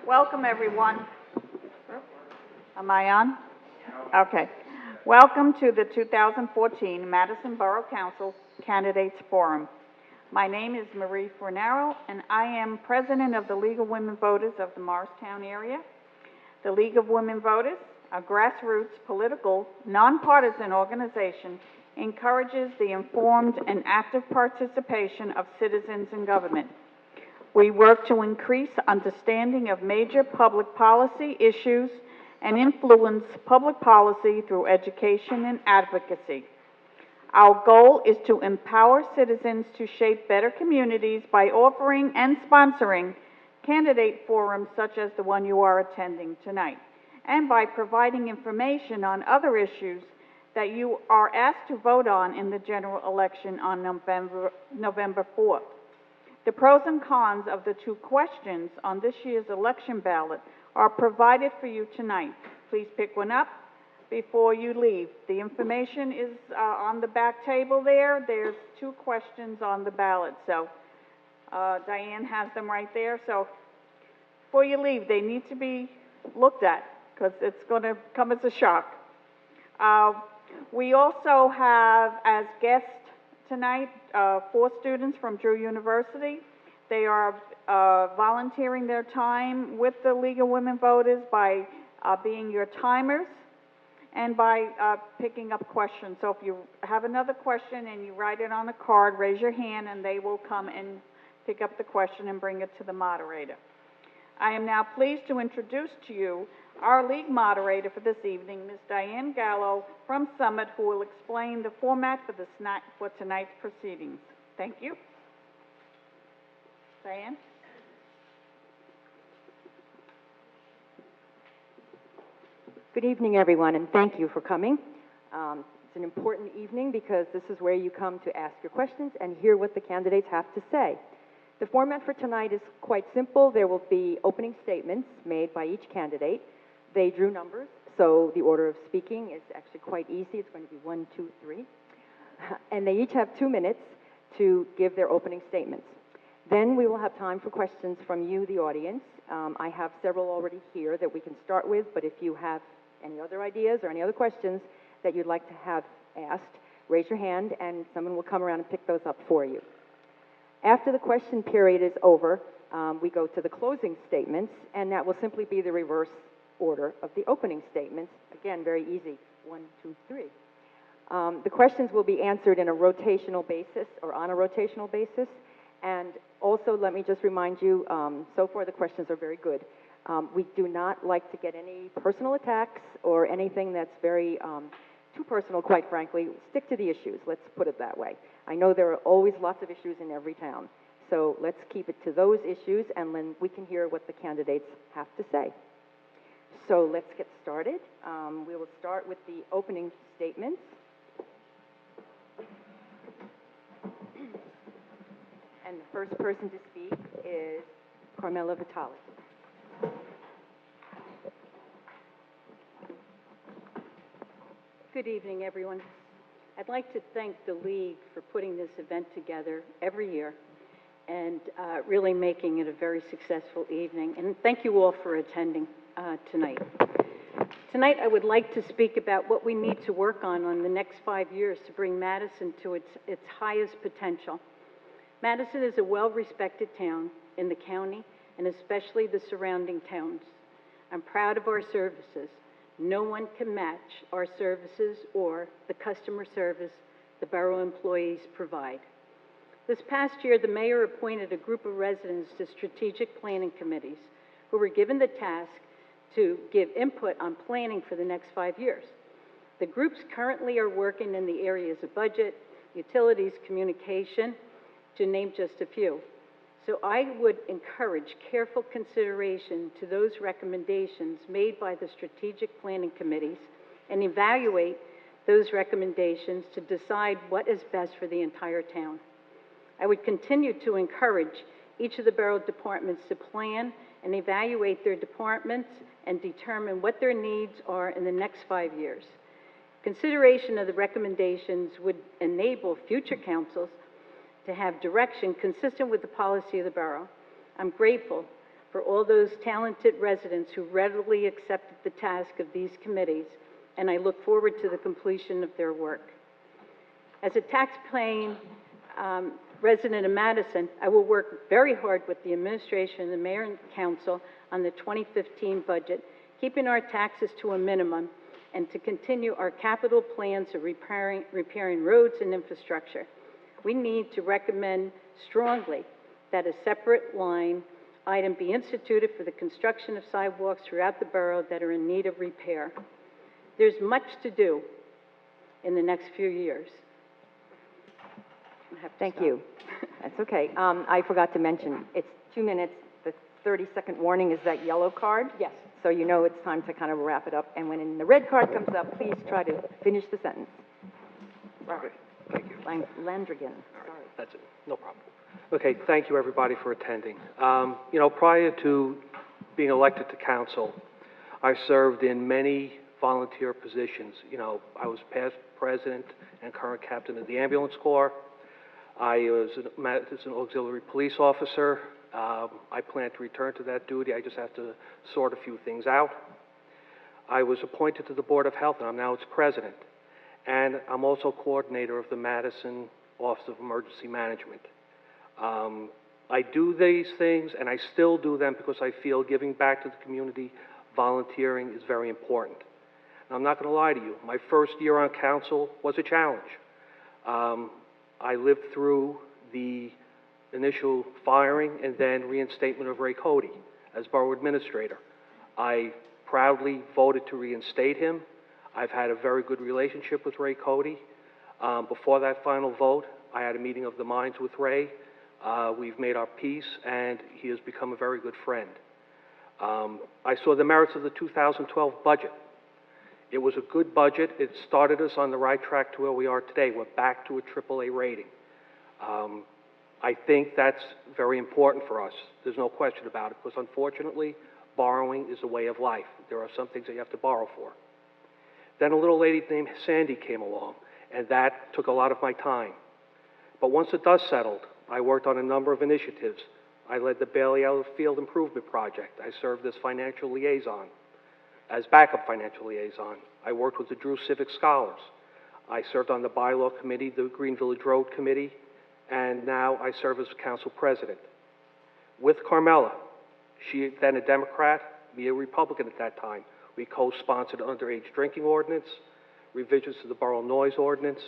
Welcome, everyone. Am I on? Okay. Welcome to the 2014 Madison Borough Council Candidates Forum. My name is Marie Fornaro, and I am president of the League of Women Voters of the Morristown area. The League of Women Voters, a grassroots, political, nonpartisan organization, encourages the informed and active participation of citizens in government. We work to increase understanding of major public policy issues and influence public policy through education and advocacy. Our goal is to empower citizens to shape better communities by offering and sponsoring candidate forums such as the one you are attending tonight, and by providing information on other issues that you are asked to vote on in the general election on November 4th. The pros and cons of the two questions on this year's election ballot are provided for you tonight. Please pick one up before you leave. The information is on the back table there. There's two questions on the ballot, so Diane has them right there. So before you leave, they need to be looked at because it's going to come as a shock. We also have as guests tonight 4 students from Drew University. They are volunteering their time with the League of Women Voters by being your timers and by picking up questions. So if you have another question and you write it on a card, raise your hand and they will come and pick up the question and bring it to the moderator. I am now pleased to introduce to you our league moderator for this evening, Ms. Diane Gallo from Summit, who will explain the format for tonight's proceedings. Thank you. Diane? Good evening, everyone, and thank you for coming. It's an important evening because this is where you come to ask your questions and hear what the candidates have to say. The format for tonight is quite simple. There will be opening statements made by each candidate. They drew numbers, so the order of speaking is actually quite easy. It's going to be 1, 2, 3. And they each have 2 minutes to give their opening statements. Then we will have time for questions from you, the audience. I have several already here that we can start with, but if you have any other ideas or any other questions that you'd like to have asked, raise your hand and someone will come around and pick those up for you. After the question period is over, we go to the closing statements, and that will simply be the reverse order of the opening statements. Again, very easy, 1, 2, 3. The questions will be answered in a rotational basis or on a rotational basis. And also, let me just remind you, so far the questions are very good. We do not like to get any personal attacks or anything that's very too personal, quite frankly. Stick to the issues, let's put it that way. I know there are always lots of issues in every town. So let's keep it to those issues, and then we can hear what the candidates have to say. So let's get started. We will start with the opening statements. And the first person to speak is Carmela Vitale. Good evening, everyone. I'd like to thank the League for putting this event together every year and really making it a very successful evening. And thank you all for attending tonight. Tonight, I would like to speak about what we need to work on the next 5 years to bring Madison to its highest potential. Madison is a well-respected town in the county and especially the surrounding towns. I'm proud of our services. No one can match our services or the customer service the borough employees provide. This past year, the mayor appointed a group of residents to strategic planning committees who were given the task to give input on planning for the next 5 years. The groups currently are working in the areas of budget, utilities, communication, to name just a few. So I would encourage careful consideration to those recommendations made by the strategic planning committees and evaluate those recommendations to decide what is best for the entire town. I would continue to encourage each of the borough departments to plan and evaluate their departments and determine what their needs are in the next 5 years. Consideration of the recommendations would enable future councils to have direction consistent with the policy of the borough. I'm grateful for all those talented residents who readily accepted the task of these committees, and I look forward to the completion of their work. As a tax-paying resident of Madison, I will work very hard with the administration, the mayor, and council on the 2015 budget, keeping our taxes to a minimum, and to continue our capital plans of repairing roads and infrastructure. We need to recommend strongly that a separate line item be instituted for the construction of sidewalks throughout the borough that are in need of repair. There's much to do in the next few years. I have to Thank stop. you. That's okay. I forgot to mention, it's 2 minutes. The 30-second warning is that yellow card. Yes. So you know it's time to kind of wrap it up. And when the red card comes up, please try to finish the sentence. Robert. Thank you. Landrigan. All right, that's it, no problem. Okay, thank you, everybody, for attending. You know, prior to being elected to council, I served in many volunteer positions. You know, I was past president and current captain of the ambulance corps. I was a Madison auxiliary police officer. I plan to return to that duty. I just have to sort a few things out. I was appointed to the Board of Health, and I'm now its president. And I'm also coordinator of the Madison Office of Emergency Management. I do these things, and I still do them because I feel giving back to the community, volunteering is very important. And I'm not going to lie to you, my first year on council was a challenge. I lived through the initial firing and then reinstatement of Ray Cody as borough administrator. I proudly voted to reinstate him. I've had a very good relationship with Ray Cody. Before that final vote, I had a meeting of the minds with Ray. We've made our peace, and he has become a very good friend. I saw the merits of the 2012 budget. It was a good budget. It started us on the right track to where we are today. We're back to a AAA rating. I think that's very important for us. There's no question about it, because unfortunately, borrowing is a way of life. There are some things that you have to borrow for. Then a little lady named Sandy came along, and that took a lot of my time. But once the dust settled, I worked on a number of initiatives. I led the Bailey Ellis Field Improvement Project. I served as financial liaison, as backup financial liaison. I worked with the Drew Civic Scholars. I served on the bylaw committee, the Green Village Road Committee, and now I serve as council president. With Carmela, she then a Democrat, me a Republican at that time, we co-sponsored underage drinking ordinance, revisions to the borough noise ordinance,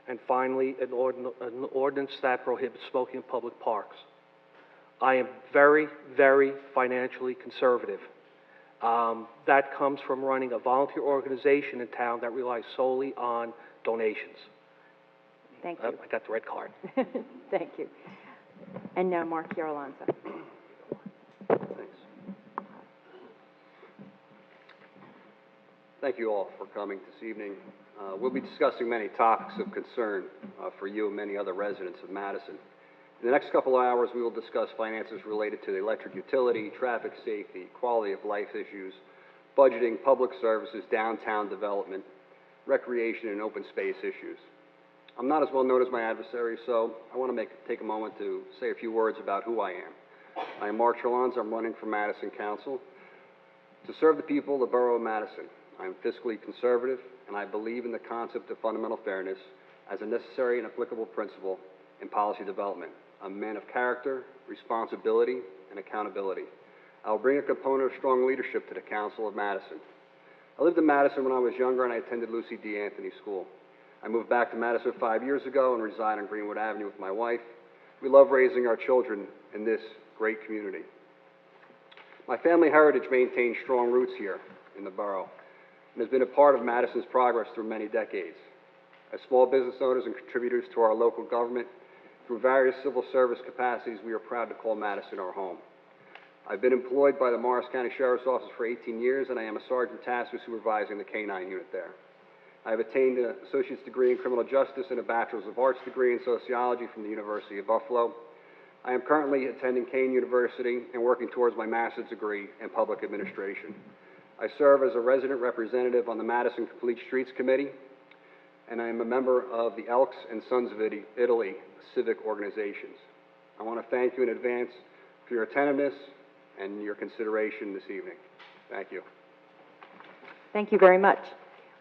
and finally an ordinance that prohibits smoking in public parks. I am very, very financially conservative. That comes from running a volunteer organization in town that relies solely on donations. Thank you. I got the red card. Thank you. And now Mark Chiarolanza. Thanks. Thank you all for coming this evening. We'll be discussing many topics of concern for you and many other residents of Madison. In the next couple of hours, we will discuss finances related to the electric utility, traffic safety, quality of life issues, budgeting, public services, downtown development, recreation, and open space issues. I'm not as well known as my adversary, so I want to take a moment to say a few words about who I am. I am Mark Chiarolanza. I'm running for Madison Council to serve the people of the borough of Madison. I am fiscally conservative, and I believe in the concept of fundamental fairness as a necessary and applicable principle in policy development. I'm a man of character, responsibility, and accountability. I will bring a component of strong leadership to the Council of Madison. I lived in Madison when I was younger, and I attended Lucy D. Anthony School. I moved back to Madison 5 years ago and reside on Greenwood Avenue with my wife. We love raising our children in this great community. My family heritage maintains strong roots here in the borough and has been a part of Madison's progress through many decades. As small business owners and contributors to our local government, through various civil service capacities, we are proud to call Madison our home. I've been employed by the Morris County Sheriff's Office for 18 years, and I am a sergeant tasked with supervising the K-9 unit there. I have attained an associate's degree in criminal justice and a bachelor's of arts degree in sociology from the University of Buffalo. I am currently attending Kean University and working towards my master's degree in public administration. I serve as a resident representative on the Madison Complete Streets Committee, and I am a member of the Elks and Sons of Italy civic organizations. I want to thank you in advance for your attentiveness, and your consideration this evening. Thank you. Thank you very much.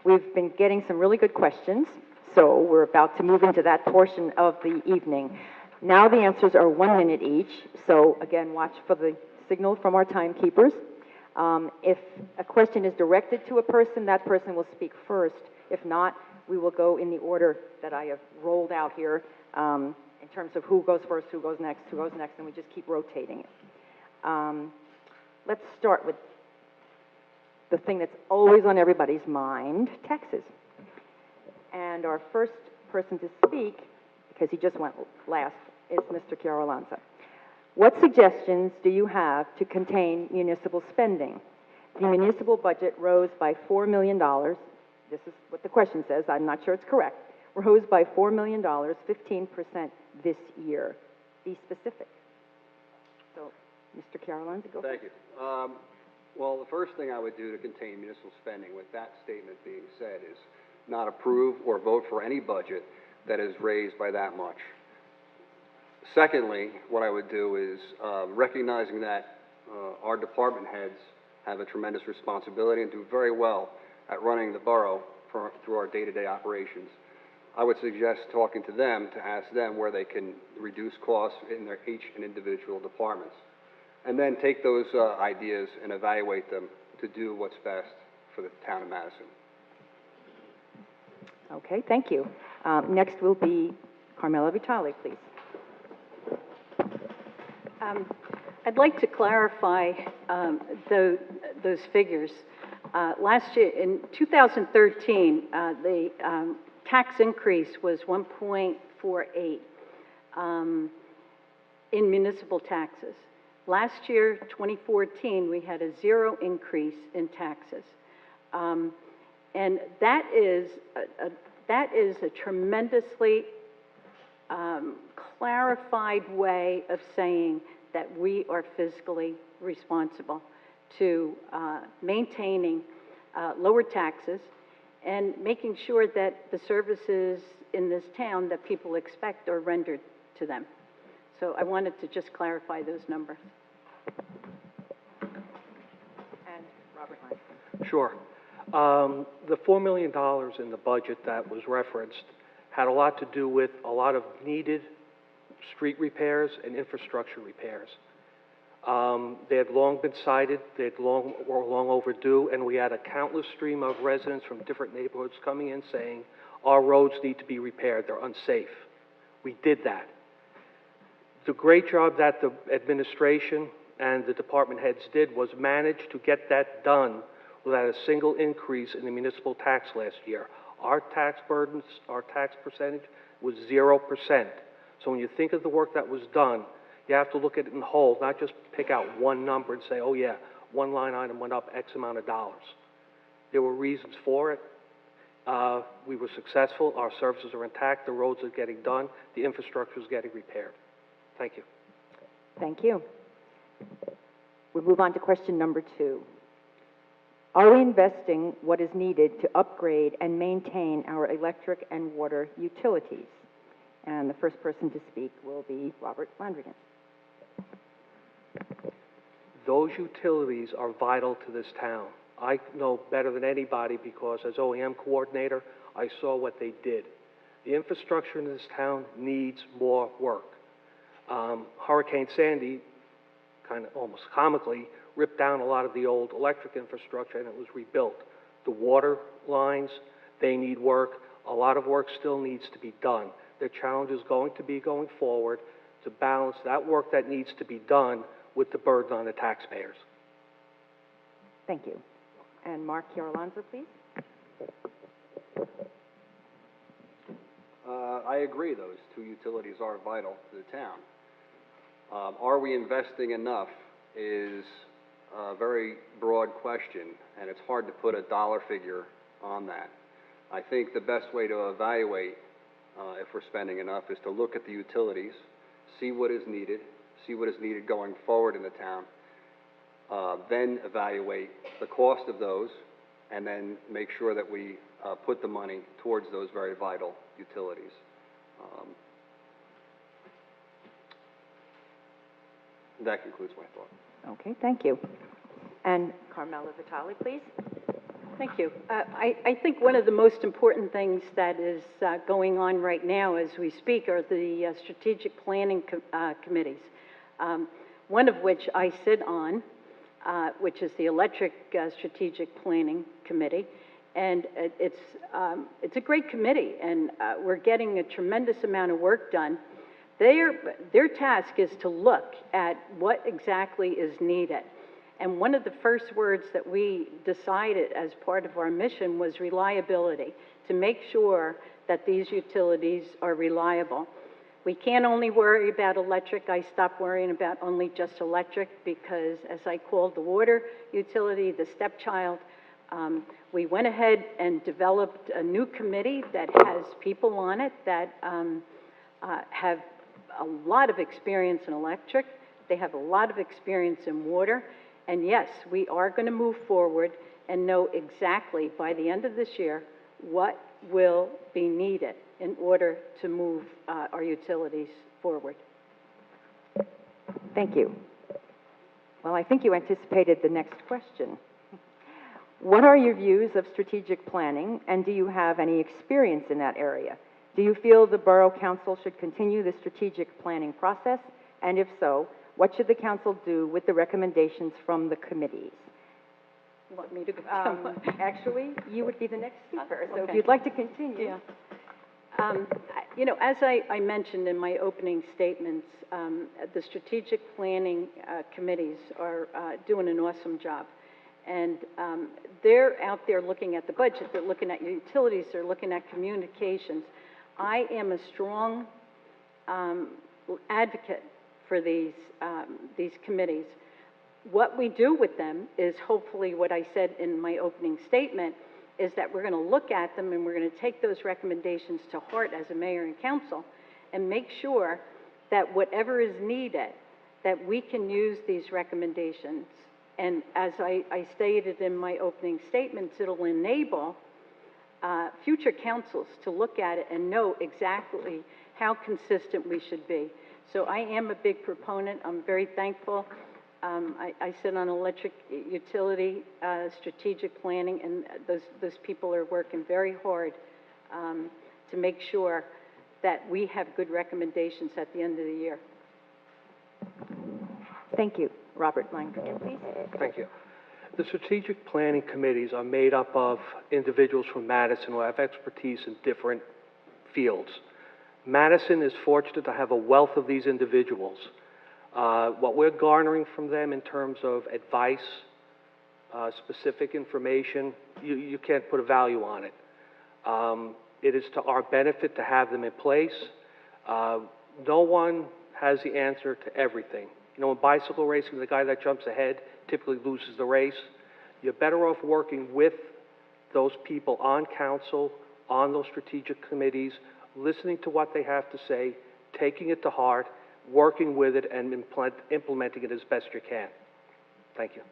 We've been getting some really good questions, so we're about to move into that portion of the evening. Now the answers are 1 minute each, so again, watch for the signal from our timekeepers. If a question is directed to a person, that person will speak first. If not, we will go in the order that I have rolled out here, in terms of who goes first, who goes next, and we just keep rotating it. Let's start with the thing that's always on everybody's mind, taxes. And our first person to speak, because he just went last, is Mr. Chiaro-Lanza. What suggestions do you have to contain municipal spending? The municipal budget rose by $4 million. This is what the question says. I'm not sure it's correct. Rose by $4 million, 15% this year. Be specific. So, Mr. Chiaro-Lanza, go. Thank you. Well, the first thing I would do to contain municipal spending, with that statement being said, is not approve or vote for any budget that is raised by that much. Secondly, what I would do is, recognizing that our department heads have a tremendous responsibility and do very well at running the borough through our day-to-day operations, I would suggest talking to them to ask them where they can reduce costs in their each and individual departments, and then take those ideas and evaluate them to do what's best for the town of Madison. Okay, thank you. Next will be Carmela Vitale, please. I'd like to clarify those figures. Last year, in 2013, the tax increase was 1.48 in municipal taxes. Last year, 2014, we had a 0 increase in taxes. And that is a tremendously clarified way of saying that we are fiscally responsible to maintaining lower taxes and making sure that the services in this town that people expect are rendered to them. So I wanted to just clarify those numbers. And Robert Heinz. Sure. The $4 million in the budget that was referenced had a lot to do with a lot of needed street repairs and infrastructure repairs. They had long been cited, were long overdue, and we had a countless stream of residents from different neighborhoods coming in saying, our roads need to be repaired, they're unsafe. We did that. The great job that the administration and the department heads did was manage to get that done without a single increase in the municipal tax last year. Our tax burdens, our tax percentage was 0%. So when you think of the work that was done, you have to look at it in whole, not just pick out one number and say, oh yeah, one line item went up X amount of dollars. There were reasons for it. We were successful, our services are intact, the roads are getting done, the infrastructure is getting repaired. Thank you. Thank you. We'll move on to question number 2. Are we investing what is needed to upgrade and maintain our electric and water utilities? And the first person to speak will be Robert Landrigan. Those utilities are vital to this town. I know better than anybody because as OEM coordinator, I saw what they did. The infrastructure in this town needs more work. Hurricane Sandy, kind of almost comically, ripped down a lot of the old electric infrastructure and it was rebuilt. The water lines, they need work. A lot of work still needs to be done. The challenge is going to be going forward to balance that work that needs to be done with the burden on the taxpayers. Thank you. And Mark Chiaro-Lanza, please. I agree, those two utilities are vital to the town. Are we investing enough is a very broad question, and it's hard to put a dollar figure on that. I think the best way to evaluate if we're spending enough is to look at the utilities, see what is needed going forward in the town, then evaluate the cost of those, and then make sure that we put the money towards those very vital utilities. That concludes my thought. Okay, thank you. And Carmela Vitale, please. Thank you. I think one of the most important things that is going on right now as we speak are the strategic planning committees, one of which I sit on, which is the Electric Strategic Planning Committee. And it's a great committee, and we're getting a tremendous amount of work done. Their task is to look at what exactly is needed. And one of the first words that we decided as part of our mission was reliability, to make sure that these utilities are reliable. We can't only worry about electric. I stopped worrying about only just electric because, as I called the water utility the stepchild, we went ahead and developed a new committee that has people on it that have a lot of experience in electric. They have a lot of experience in water. And yes, we are going to move forward and know exactly by the end of this year what will be needed in order to move our utilities forward. Thank you. Well, I think you anticipated the next question. What are your views of strategic planning, and do you have any experience in that area? Do you feel the Borough Council should continue the strategic planning process? And if so, what should the council do with the recommendations from the committees? You want me to go? Actually, you would be the next speaker, so if Okay. you'd like to continue. Yeah. You know, as I mentioned in my opening statements, the strategic planning committees are doing an awesome job. And they're out there looking at the budget, they're looking at your utilities, they're looking at communications. I am a strong advocate for these committees. What we do with them is hopefully what I said in my opening statement, is that we're going to look at them and we're going to take those recommendations to heart as a mayor and council and make sure that whatever is needed, that we can use these recommendations. And as I stated in my opening statements, it'll enable future councils to look at it and know exactly how consistent we should be. So I am a big proponent. I'm very thankful. I sit on electric utility strategic planning, and those people are working very hard to make sure that we have good recommendations at the end of the year. Thank you. Robert Langford, please. Thank you. The strategic planning committees are made up of individuals from Madison who have expertise in different fields. Madison is fortunate to have a wealth of these individuals. What we're garnering from them in terms of advice, specific information, you can't put a value on it. It is to our benefit to have them in place. No one has the answer to everything. You know, in bicycle racing, the guy that jumps ahead typically loses the race. You're better off working with those people on council, on those strategic committees, listening to what they have to say, taking it to heart, working with it, and implementing it as best you can. Thank you.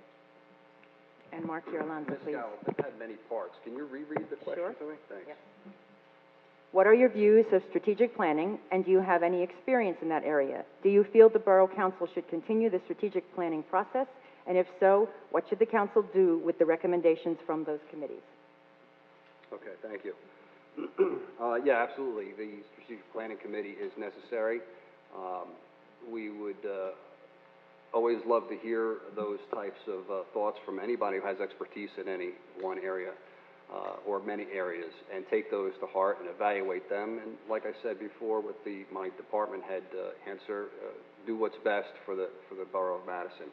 And Mark Girolanza, Ms. please. Gallo, that had many parts. Can you reread the question Sure. to me? Thanks. Yep. What are your views of strategic planning, and do you have any experience in that area? Do you feel the Borough Council should continue the strategic planning process? And if so, what should the council do with the recommendations from those committees? Okay, thank you. Yeah, absolutely. The Strategic Planning Committee is necessary. We would always love to hear those types of thoughts from anybody who has expertise in any one area or many areas, and take those to heart and evaluate them. And like I said before with my department head answer, do what's best for the Borough of Madison.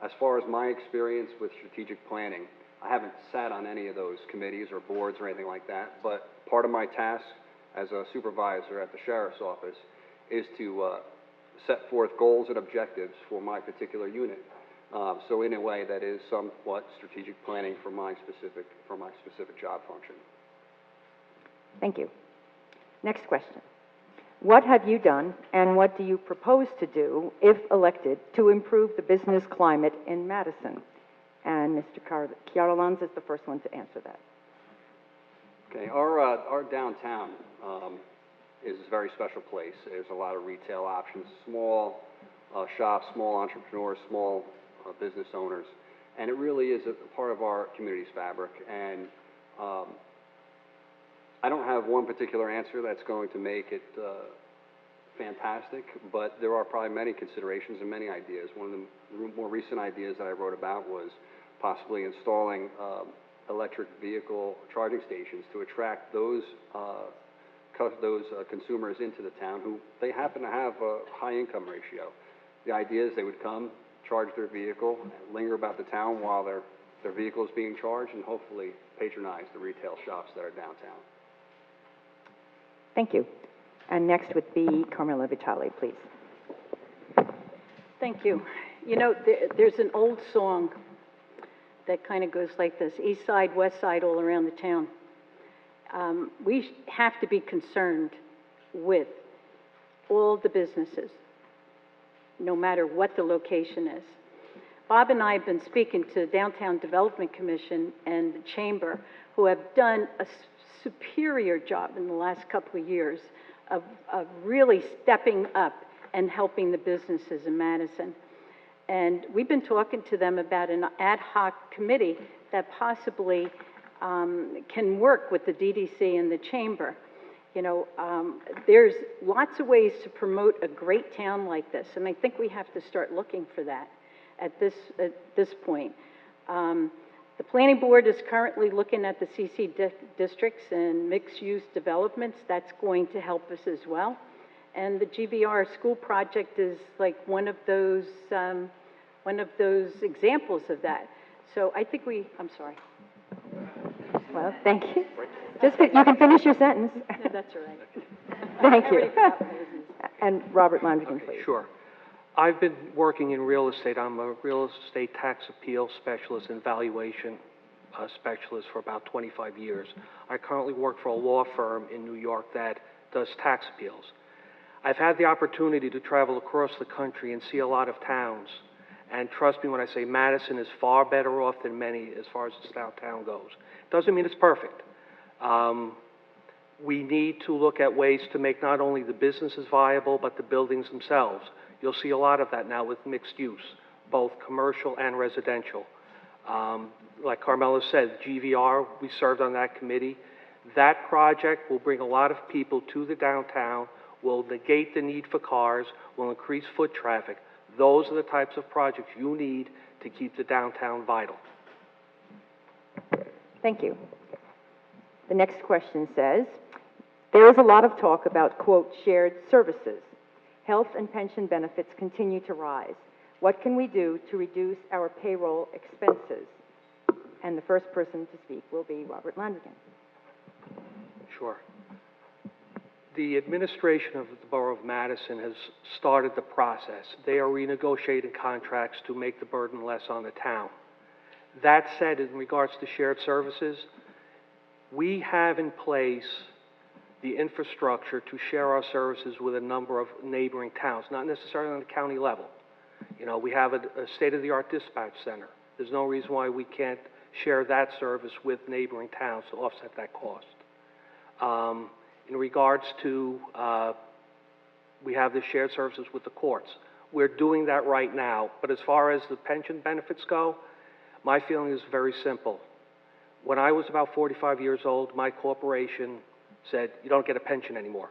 As far as my experience with strategic planning, I haven't sat on any of those committees or boards or anything like that, but part of my task as a supervisor at the Sheriff's Office is to set forth goals and objectives for my particular unit. So in a way that is somewhat strategic planning for my specific job function. Thank you. Next question. What have you done, and what do you propose to do, if elected, to improve the business climate in Madison? And Mr. Chiaralanza is the first one to answer that. Okay, our downtown is a very special place. There's a lot of retail options, small shops, small entrepreneurs, small business owners. And it really is a part of our community's fabric. And I don't have one particular answer that's going to make it fantastic, but there are probably many considerations and many ideas. One of the more recent ideas that I wrote about was possibly installing electric vehicle charging stations to attract those consumers into the town who they happen to have a high income ratio. The idea is they would come, charge their vehicle, linger about the town while their vehicle is being charged, and hopefully patronize the retail shops that are downtown. Thank you. And next would be Carmela Vitale, please. Thank you. You know, there's an old song that kind of goes like this: East Side, West Side, all around the town. We have to be concerned with all the businesses, no matter what the location is. Bob and I have been speaking to the Downtown Development Commission and the Chamber, who have done a superior job in the last couple of years of really stepping up and helping the businesses in Madison. And we've been talking to them about an ad hoc committee that possibly can work with the DDC and the Chamber. You know, there's lots of ways to promote a great town like this, and I think we have to start looking for that at this point. The Planning Board is currently looking at the CC districts and mixed-use developments. That's going to help us as well. And the GVR school project is like one of those examples of that. So I think I'm sorry. Well, thank you. You can finish your sentence. No, that's all right. Thank you. I already forgot what it was. And Robert Landrigan, Okay, please. sure. I've been working in real estate. I'm a real estate tax appeal specialist and valuation specialist for about 25 years. I currently work for a law firm in New York that does tax appeals. I've had the opportunity to travel across the country and see a lot of towns. And trust me when I say Madison is far better off than many as far as its downtown goes. Doesn't mean it's perfect. We need to look at ways to make not only the businesses viable, but the buildings themselves. You'll see a lot of that now with mixed use, both commercial and residential. Like Carmela said, GVR, we served on that committee. That project will bring a lot of people to the downtown, will negate the need for cars, will increase foot traffic. Those are the types of projects you need to keep the downtown vital. Thank you. The next question says, there is a lot of talk about, quote, shared services. Health and pension benefits continue to rise. What can we do to reduce our payroll expenses? And the first person to speak will be Robert Landrigan. Sure. The administration of the Borough of Madison has started the process. They are renegotiating contracts to make the burden less on the town. That said, in regards to shared services, we have in place the infrastructure to share our services with a number of neighboring towns, not necessarily on the county level. You know, we have a state-of-the-art dispatch center. There's no reason why we can't share that service with neighboring towns to offset that cost. In regards to, we have the shared services with the courts. We're doing that right now, but as far as the pension benefits go, my feeling is very simple. When I was about 45 years old, my corporation said, you don't get a pension anymore,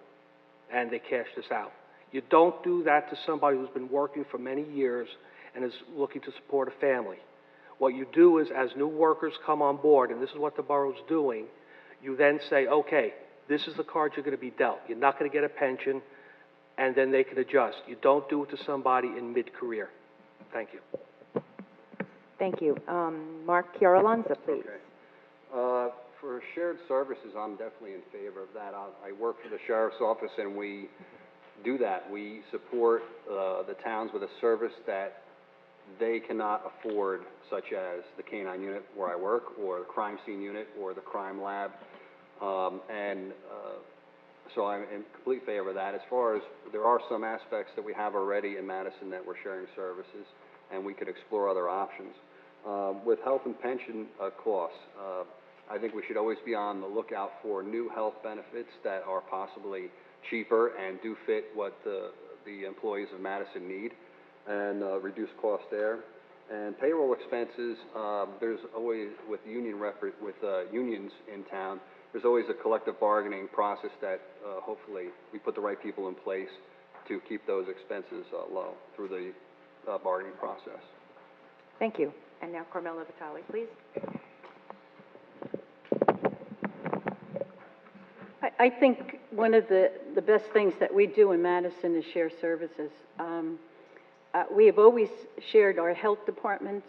and they cashed us out. You don't do that to somebody who's been working for many years and is looking to support a family. What you do is, as new workers come on board, and this is what the borough's doing, you then say, okay, this is the card you're going to be dealt. You're not going to get a pension, and then they can adjust. You don't do it to somebody in mid-career. Thank you. Thank you. Mark Chiara-Lanza, please. Okay. For shared services, I'm definitely in favor of that. I work for the Sheriff's Office, and we do that. We support the towns with a service that they cannot afford, such as the K-9 unit where I work, or the crime scene unit, or the crime lab. So I'm in complete favor of that. As far as, there are some aspects that we have already in Madison that we're sharing services, and we could explore other options. With health and pension costs, I think we should always be on the lookout for new health benefits that are possibly cheaper and do fit what the employees of Madison need, and reduce costs there. And payroll expenses, there's always, with unions in town, there's always a collective bargaining process that hopefully we put the right people in place to keep those expenses low through the bargaining process. Thank you. And now Carmela Vitale, please. I think one of the best things that we do in Madison is share services. We have always shared our health department.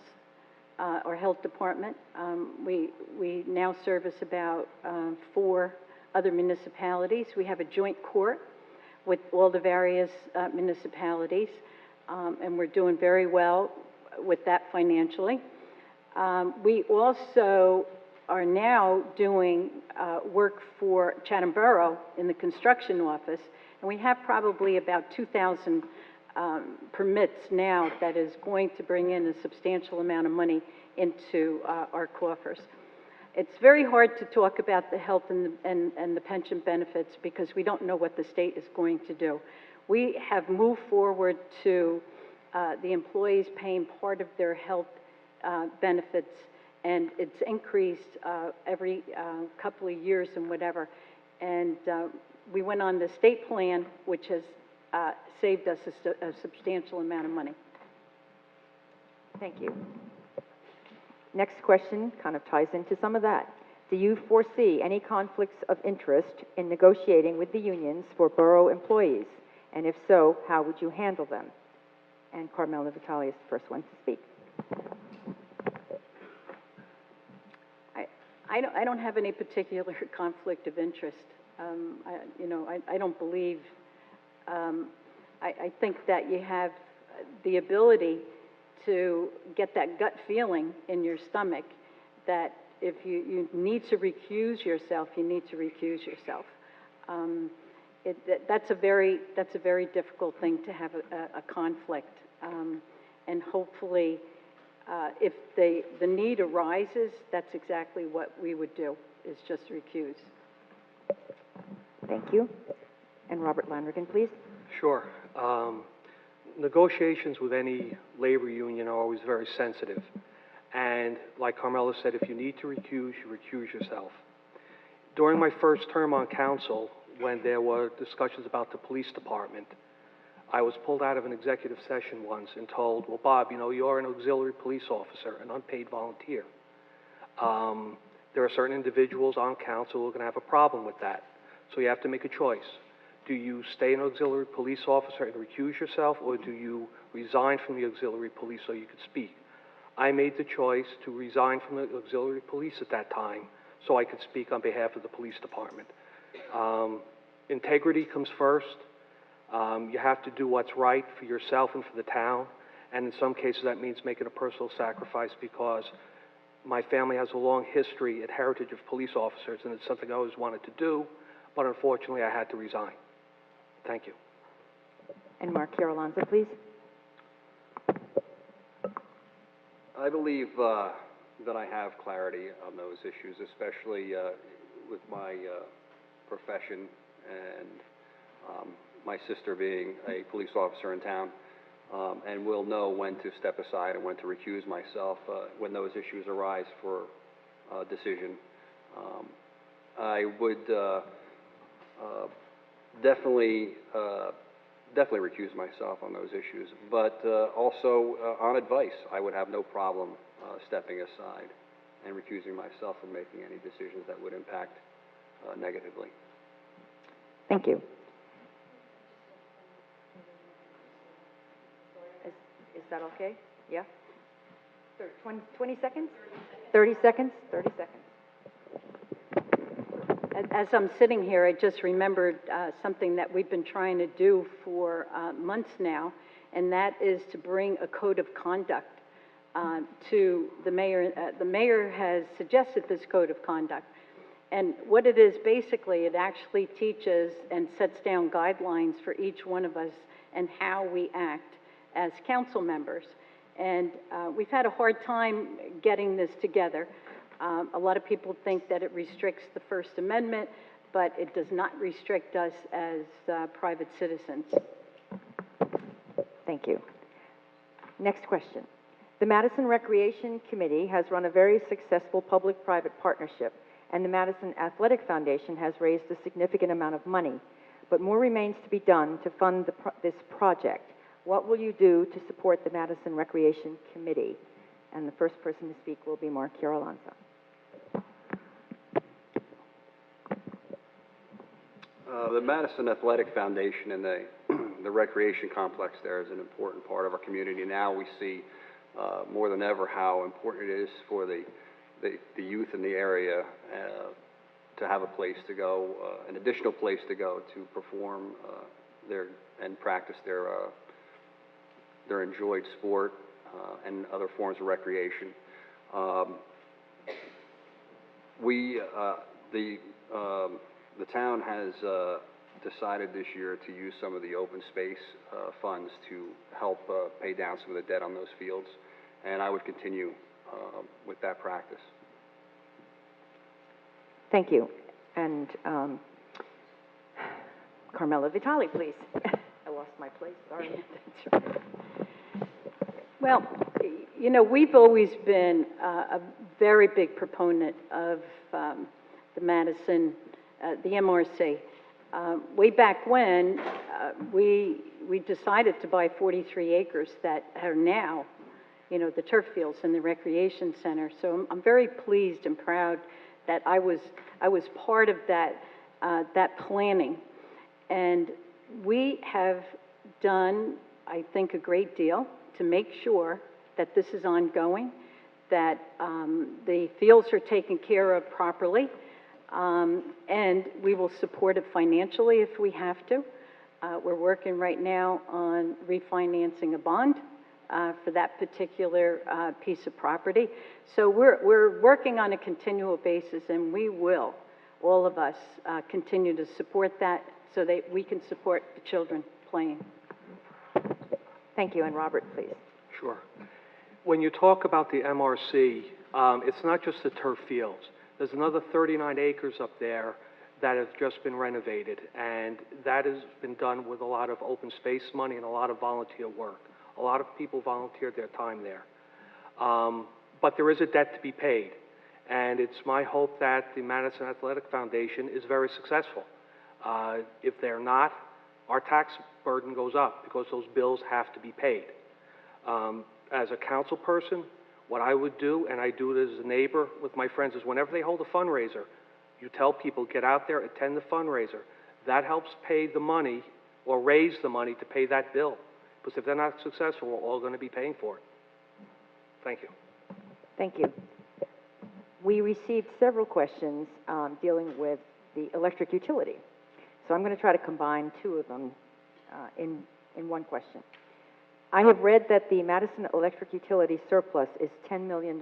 We now service about 4 other municipalities. We have a joint court with all the various municipalities, and we're doing very well with that financially. We also are now doing work for Chatham Borough in the construction office, and we have probably about 2,000 permits now that is going to bring in a substantial amount of money into our coffers. It's very hard to talk about the health and the pension benefits because we don't know what the state is going to do. We have moved forward to the employees paying part of their health benefits, and it's increased every couple of years and whatever. And we went on the state plan, which has saved us a substantial amount of money. Thank you. Next question kind of ties into some of that. Do you foresee any conflicts of interest in negotiating with the unions for borough employees? And if so, how would you handle them? And Carmela Vitale is the first one to speak. I don't have any particular conflict of interest. I don't believe, I think that you have the ability to get that gut feeling in your stomach that if you need to recuse yourself, you need to recuse yourself. That's a very difficult thing to have a conflict. And hopefully, if the need arises, that's exactly what we would do, is just recuse. Thank you. And Robert Lanrigan, please. Sure. Negotiations with any labor union are always very sensitive. And like Carmela said, if you need to recuse, you recuse yourself. During my first term on council, when there were discussions about the police department, I was pulled out of an executive session once and told, well, Bob, you're an auxiliary police officer, an unpaid volunteer. There are certain individuals on council who are going to have a problem with that. So you have to make a choice. Do you stay an auxiliary police officer and recuse yourself, or do you resign from the auxiliary police so you could speak? I made the choice to resign from the auxiliary police at that time so I could speak on behalf of the police department. Integrity comes first. You have to do what's right for yourself and for the town, and in some cases that means making a personal sacrifice because my family has a long history and heritage of police officers, and it's something I always wanted to do, but unfortunately I had to resign. Thank you. And Mark Chiarolonzo, please. I believe that I have clarity on those issues, especially with my profession and my sister being a police officer in town, and will know when to step aside and when to recuse myself when those issues arise for decision. I would definitely recuse myself on those issues, but also on advice, I would have no problem stepping aside and recusing myself from making any decisions that would impact negatively. Thank you. Is that okay? Yeah? 20 seconds? 30 seconds? 30 seconds. As I'm sitting here, I just remembered something that we've been trying to do for months now, and that is to bring a code of conduct to the mayor. The mayor has suggested this code of conduct. And what it is, basically, it actually teaches and sets down guidelines for each one of us and how we act as council members. And we've had a hard time getting this together. A lot of people think that it restricts the First Amendment, but it does not restrict us as private citizens. Thank you. Next question. The Madison Recreation Committee has run a very successful public-private partnership, and the Madison Athletic Foundation has raised a significant amount of money. But more remains to be done to fund this project. What will you do to support the Madison Recreation Committee? And the first person to speak will be Mark Chiarolanza. The Madison Athletic Foundation and the recreation complex there is an important part of our community. Now we see more than ever how important it is for the youth in the area to have a place to go, an additional place to go to perform and practice their enjoyed sport and other forms of recreation. The town has decided this year to use some of the open space funds to help pay down some of the debt on those fields, and I would continue with that practice. Thank you. And Carmela Vitale, please. I lost my place, sorry. Well, you know, we've always been a very big proponent of the Madison, the MRC. Way back when, we decided to buy 43 acres that are now, you know, the turf fields and the recreation center. So I'm very pleased and proud that I was part of that planning. And we have done, I think, a great deal to make sure that this is ongoing, that the fields are taken care of properly, and we will support it financially if we have to. We're working right now on refinancing a bond for that particular piece of property. So we're working on a continual basis, and we will, all of us, continue to support that so that we can support the children playing. Thank you. And Robert, please. Sure. When you talk about the MRC, it's not just the turf fields. There's another 39 acres up there that have just been renovated, and that has been done with a lot of open space money and a lot of volunteer work. A lot of people volunteered their time there. But there is a debt to be paid, and it's my hope that the Madison Athletic Foundation is very successful. If they're not, our tax burden goes up because those bills have to be paid. As a council person, what I would do, and I do it as a neighbor with my friends, is whenever they hold a fundraiser, you tell people, get out there, attend the fundraiser. That helps pay the money or raise the money to pay that bill. Because if they're not successful, we're all going to be paying for it. Thank you. Thank you. We received several questions dealing with the electric utility. So I'm going to try to combine two of them in one question. I have read that the Madison electric utility surplus is $10 million.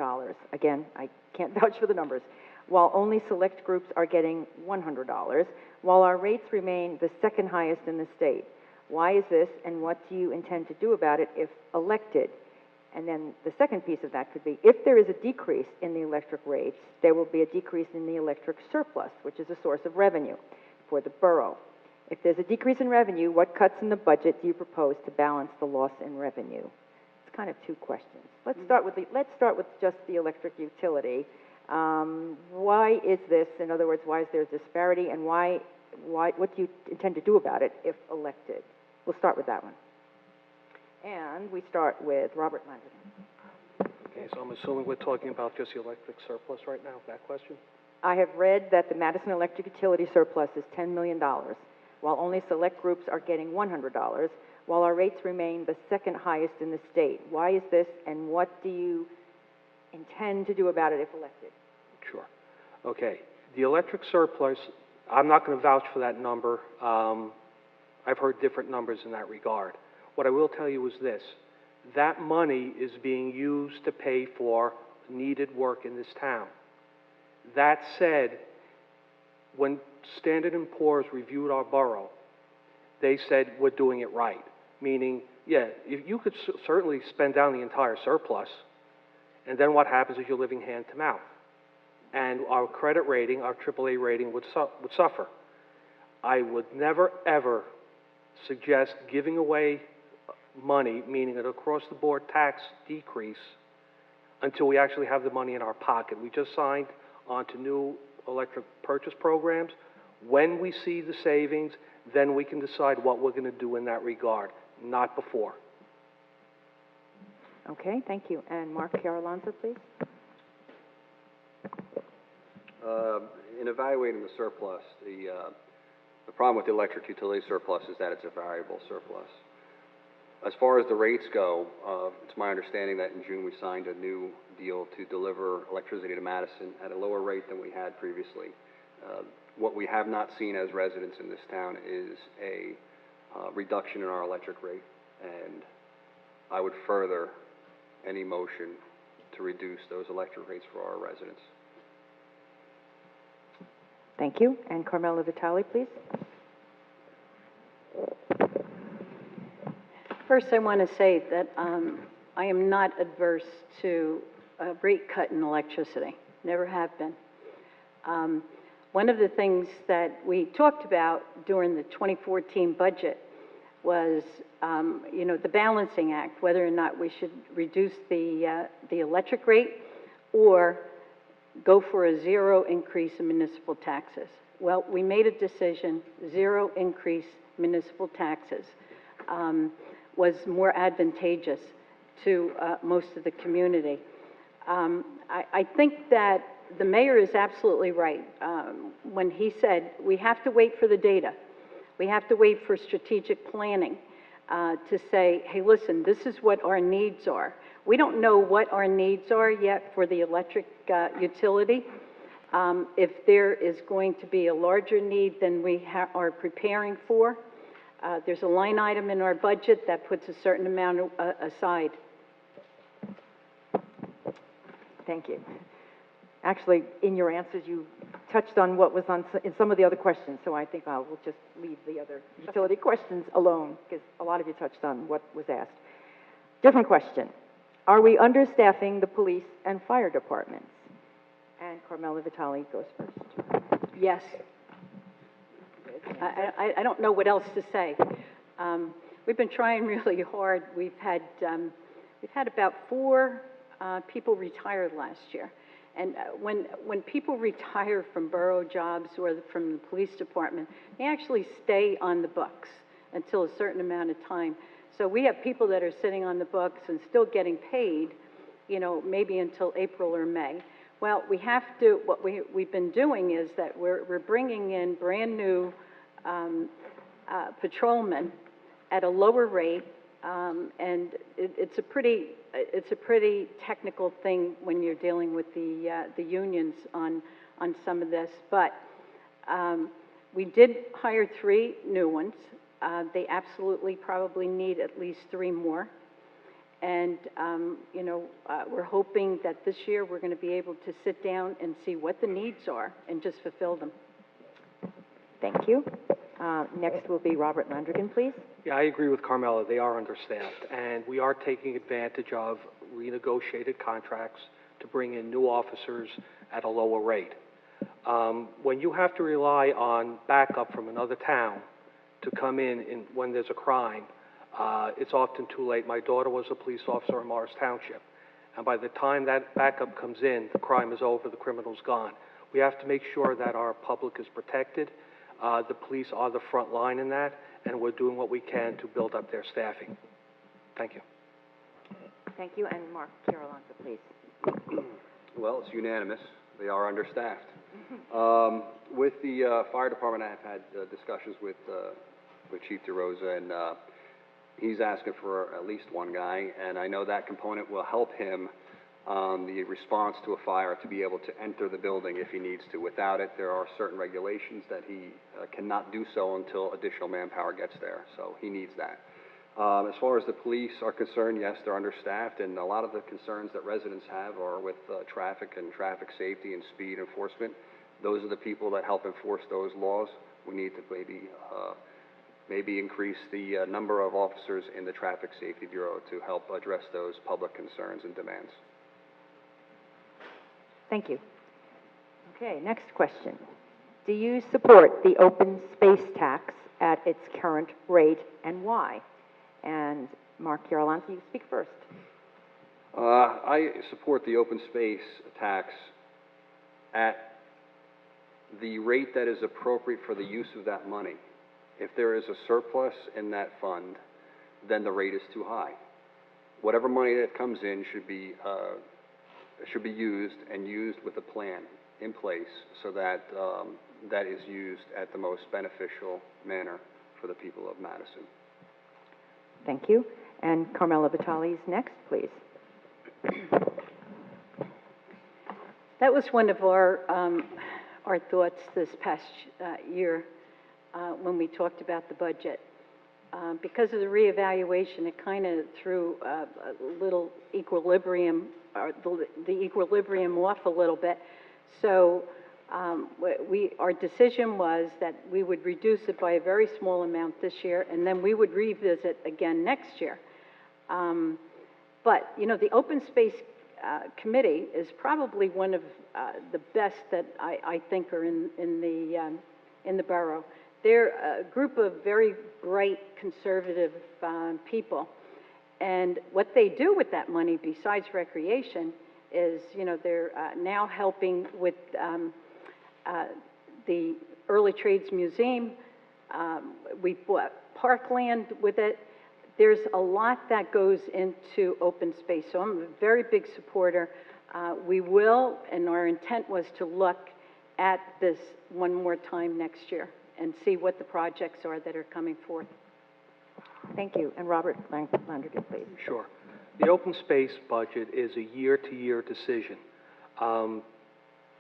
Again, I can't vouch for the numbers. While only select groups are getting $100, while our rates remain the second highest in the state. Why is this, and what do you intend to do about it if elected? And then the second piece of that could be, if there is a decrease in the electric rates, there will be a decrease in the electric surplus, which is a source of revenue for the borough. If there's a decrease in revenue, what cuts in the budget do you propose to balance the loss in revenue? It's kind of two questions. Let's start with just the electric utility. Why is this? In other words, why is there a disparity, and what do you intend to do about it if elected? We'll start with that one. And we start with Robert Landon. Okay, so I'm assuming we're talking about just the electric surplus right now, that question? I have read that the Madison electric utility surplus is $10 million, while only select groups are getting $100, while our rates remain the second highest in the state. Why is this, and what do you intend to do about it if elected? Sure. Okay. The electric surplus, I'm not going to vouch for that number. I've heard different numbers in that regard. What I will tell you is this. That money is being used to pay for needed work in this town. That said, when Standard & Poor's reviewed our borough, they said we're doing it right. Meaning, yeah, you could certainly spend down the entire surplus, and then what happens is you're living hand to mouth. And our credit rating, our AAA rating, would suffer. I would never, ever suggest giving away money, meaning an across-the-board tax decrease until we actually have the money in our pocket. We just signed on to new electric purchase programs. When we see the savings, then we can decide what we're going to do in that regard, not before. Okay, thank you. And Mark Chiarolanza, please. In evaluating the surplus, the problem with the electric utility surplus is that it's a variable surplus. As far as the rates go, it's my understanding that in June we signed a new deal to deliver electricity to Madison at a lower rate than we had previously. What we have not seen as residents in this town is a reduction in our electric rate, and I would further any motion to reduce those electric rates for our residents. Thank you. And Carmela Vitale, please. First, I want to say that I am not adverse to a rate cut in electricity. Never have been. One of the things that we talked about during the 2014 budget was, the balancing act, whether or not we should reduce the electric rate or go for a zero increase in municipal taxes. Well, we made a decision, zero increase municipal taxes was more advantageous to most of the community. I think that the mayor is absolutely right when he said we have to wait for the data. We have to wait for strategic planning to say, hey, listen, this is what our needs are. We don't know what our needs are yet for the electric utility. If there is going to be a larger need than we are preparing for, there's a line item in our budget that puts a certain amount aside. Thank you. Actually, in your answers, you touched on what was in some of the other questions, so I think I will just leave the other utility questions alone, because a lot of you touched on what was asked. Different question. Are we understaffing the police and fire departments? And Carmela Vitale goes first. Yes. I don't know what else to say. We've been trying really hard. We've had about 4 people retired last year. And when people retire from borough jobs or from the police department, they actually stay on the books until a certain amount of time. So we have people that are sitting on the books and still getting paid, maybe until April or May. Well, we have to, what we've been doing is that we're bringing in brand new patrolmen at a lower rate, and it's a pretty technical thing when you're dealing with the unions on some of this. But we did hire 3 new ones. They absolutely probably need at least 3 more. And, we're hoping that this year we're going to be able to sit down and see what the needs are and just fulfill them. Thank you. Next will be Robert Landrigan, please. Yeah, I agree with Carmela. They are understaffed, and we are taking advantage of renegotiated contracts to bring in new officers at a lower rate. When you have to rely on backup from another town to come in when there's a crime, it's often too late. My daughter was a police officer in Morris Township, and by the time that backup comes in, the crime is over, the criminal's gone. We have to make sure that our public is protected. The police are the front line in that, and we're doing what we can to build up their staffing. Thank you. Thank you. And Mark Chiarolanza, please. Well, it's unanimous. They are understaffed. With the fire department, I have had discussions with Chief DeRosa, and he's asking for at least 1 guy, and I know that component will help him on the response to a fire to be able to enter the building if he needs to. Without it, there are certain regulations that he cannot do so until additional manpower gets there, so he needs that. As far as the police are concerned, yes, they're understaffed, and a lot of the concerns that residents have are with traffic and traffic safety and speed enforcement. Those are the people that help enforce those laws. We need to maybe increase the number of officers in the Traffic Safety Bureau to help address those public concerns and demands. Thank you. Okay, next question. Do you support the open space tax at its current rate, and why? And Mark Chiarolanza, you speak first. I support the open space tax at the rate that is appropriate for the use of that money. If there is a surplus in that fund, then the rate is too high. Whatever money that comes in should be used and used with a plan in place so that that is used at the most beneficial manner for the people of Madison. Thank you. And Carmela Vitale is next, please. That was one of our thoughts this past year when we talked about the budget. Because of the reevaluation, it kind of threw a little equilibrium, or the equilibrium off a little bit. So our decision was that we would reduce it by a very small amount this year, and then we would revisit again next year. But, you know, the Open Space Committee is probably one of the best that I think are in the borough. They're a group of very bright, conservative people. And what they do with that money, besides recreation, is, you know, they're now helping with the Early Trades Museum. We bought parkland with it. There's a lot that goes into open space, so I'm a very big supporter. We will, and our intent was to look at this one more time next year and see what the projects are that are coming forth. Thank you. And Robert Landrigan, please. Sure. The open space budget is a year-to-year decision.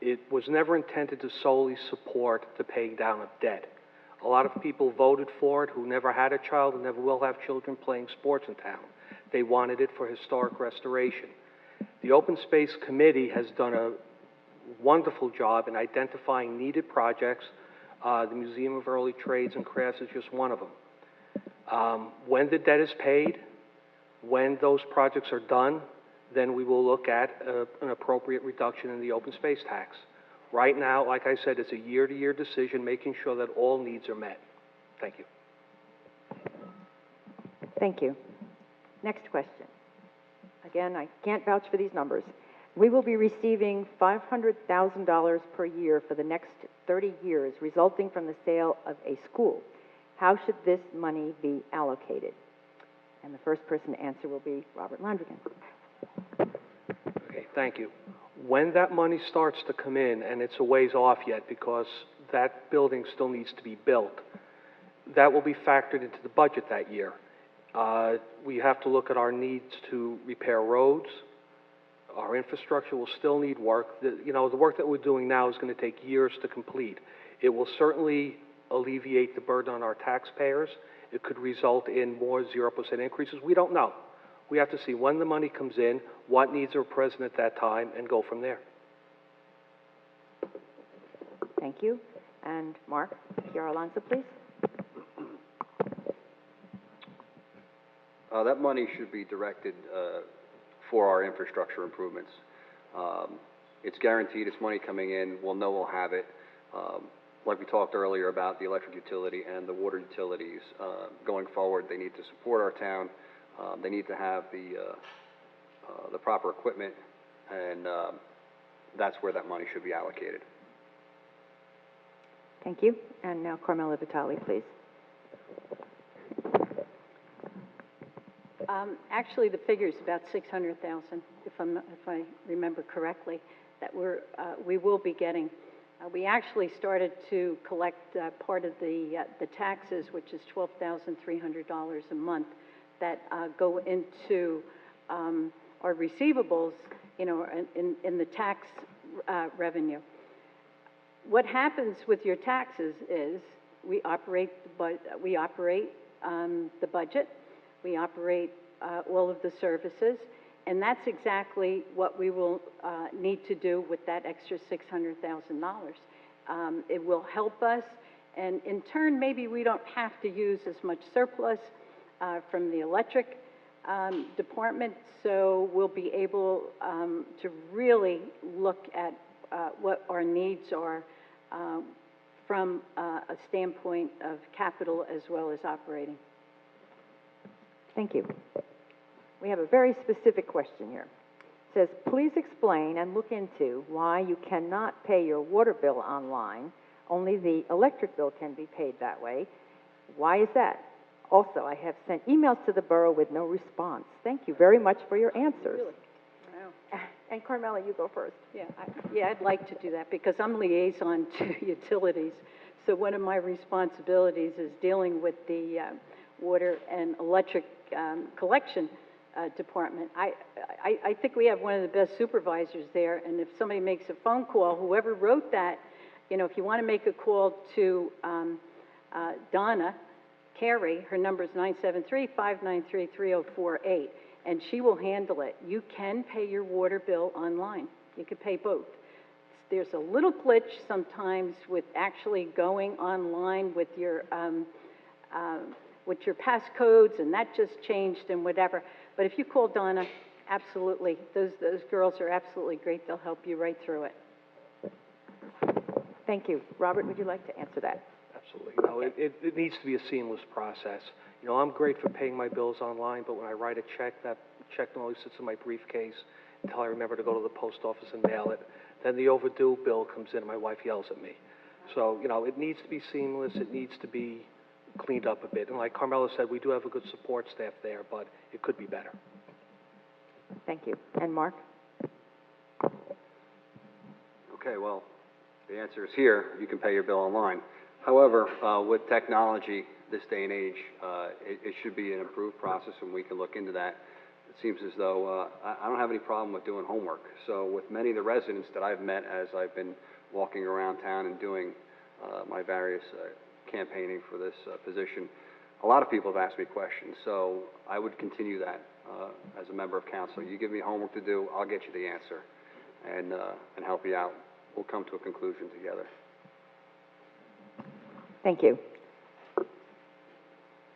It was never intended to solely support the paying down of debt. A lot of people voted for it who never had a child and never will have children playing sports in town. They wanted it for historic restoration. The Open Space Committee has done a wonderful job in identifying needed projects. The Museum of Early Trades and Crafts is just one of them. When the debt is paid, when those projects are done, then we will look at an appropriate reduction in the open space tax. Right now, like I said, it's a year-to-year decision, making sure that all needs are met. Thank you. Thank you. Next question. Again, I can't vouch for these numbers. We will be receiving $500,000 per year for the next 30 years, resulting from the sale of a school. How should this money be allocated? And the first person to answer will be Robert Landrigan. Okay, thank you. When that money starts to come in, and it's a ways off yet because that building still needs to be built, that will be factored into the budget that year. We have to look at our needs to repair roads. Our infrastructure will still need work. The work that we're doing now is going to take years to complete. It will certainly alleviate the burden on our taxpayers. It could result in more 0% increases. We don't know. We have to see when the money comes in, what needs are present at that time, and go from there. Thank you. And Mark Chiara-Alonso, please. That money should be directed for our infrastructure improvements. It's guaranteed, it's money coming in, we'll know we'll have it. Like we talked earlier about the electric utility and the water utilities, going forward, they need to support our town. They need to have the proper equipment, and that's where that money should be allocated. Thank you. And now Carmela Vitale, please. Actually, the figure is about 600,000, if I remember correctly, that we will be getting. We actually started to collect part of the taxes, which is $12,300 a month, that go into our receivables, you know, in the tax revenue. What happens with your taxes is we operate the budget, we operate all of the services, and that's exactly what we will need to do with that extra $600,000. It will help us, and in turn, maybe we don't have to use as much surplus from the electric department, so we'll be able to really look at what our needs are from a standpoint of capital as well as operating. Thank you. We have a very specific question here. It says, please explain and look into why you cannot pay your water bill online. Only the electric bill can be paid that way. Why is that? Also, I have sent emails to the borough with no response. Thank you very much for your answers. Really? Wow. And Carmela, you go first. Yeah, I'd like to do that because I'm liaison to utilities. So one of my responsibilities is dealing with the water and electric collection department. I think we have one of the best supervisors there, and if somebody makes a phone call, whoever wrote that, you know, if you want to make a call to Donna Carey, her number is 973-593-3048, and she will handle it. You can pay your water bill online. You can pay both. There's a little glitch sometimes with actually going online with your passcodes, and that just changed and whatever. But if you call Donna, absolutely, those girls are absolutely great. They'll help you right through it. Thank you. Robert, would you like to answer that? Absolutely. No, it needs to be a seamless process. You know, I'm great for paying my bills online, but when I write a check, that check normally sits in my briefcase until I remember to go to the post office and mail it. Then the overdue bill comes in and my wife yells at me. So, you know, it needs to be seamless. It needs to be cleaned up a bit. And like Carmela said, we do have a good support staff there, but it could be better. Thank you. And Mark? Okay, well, the answer is here. You can pay your bill online. However, with technology this day and age, it should be an improved process, and we can look into that. It seems as though I don't have any problem with doing homework. So with many of the residents that I've met as I've been walking around town and doing my various campaigning for this position, a lot of people have asked me questions. So I would continue that as a member of council. You give me homework to do, I'll get you the answer and help you out. We'll come to a conclusion together. Thank you.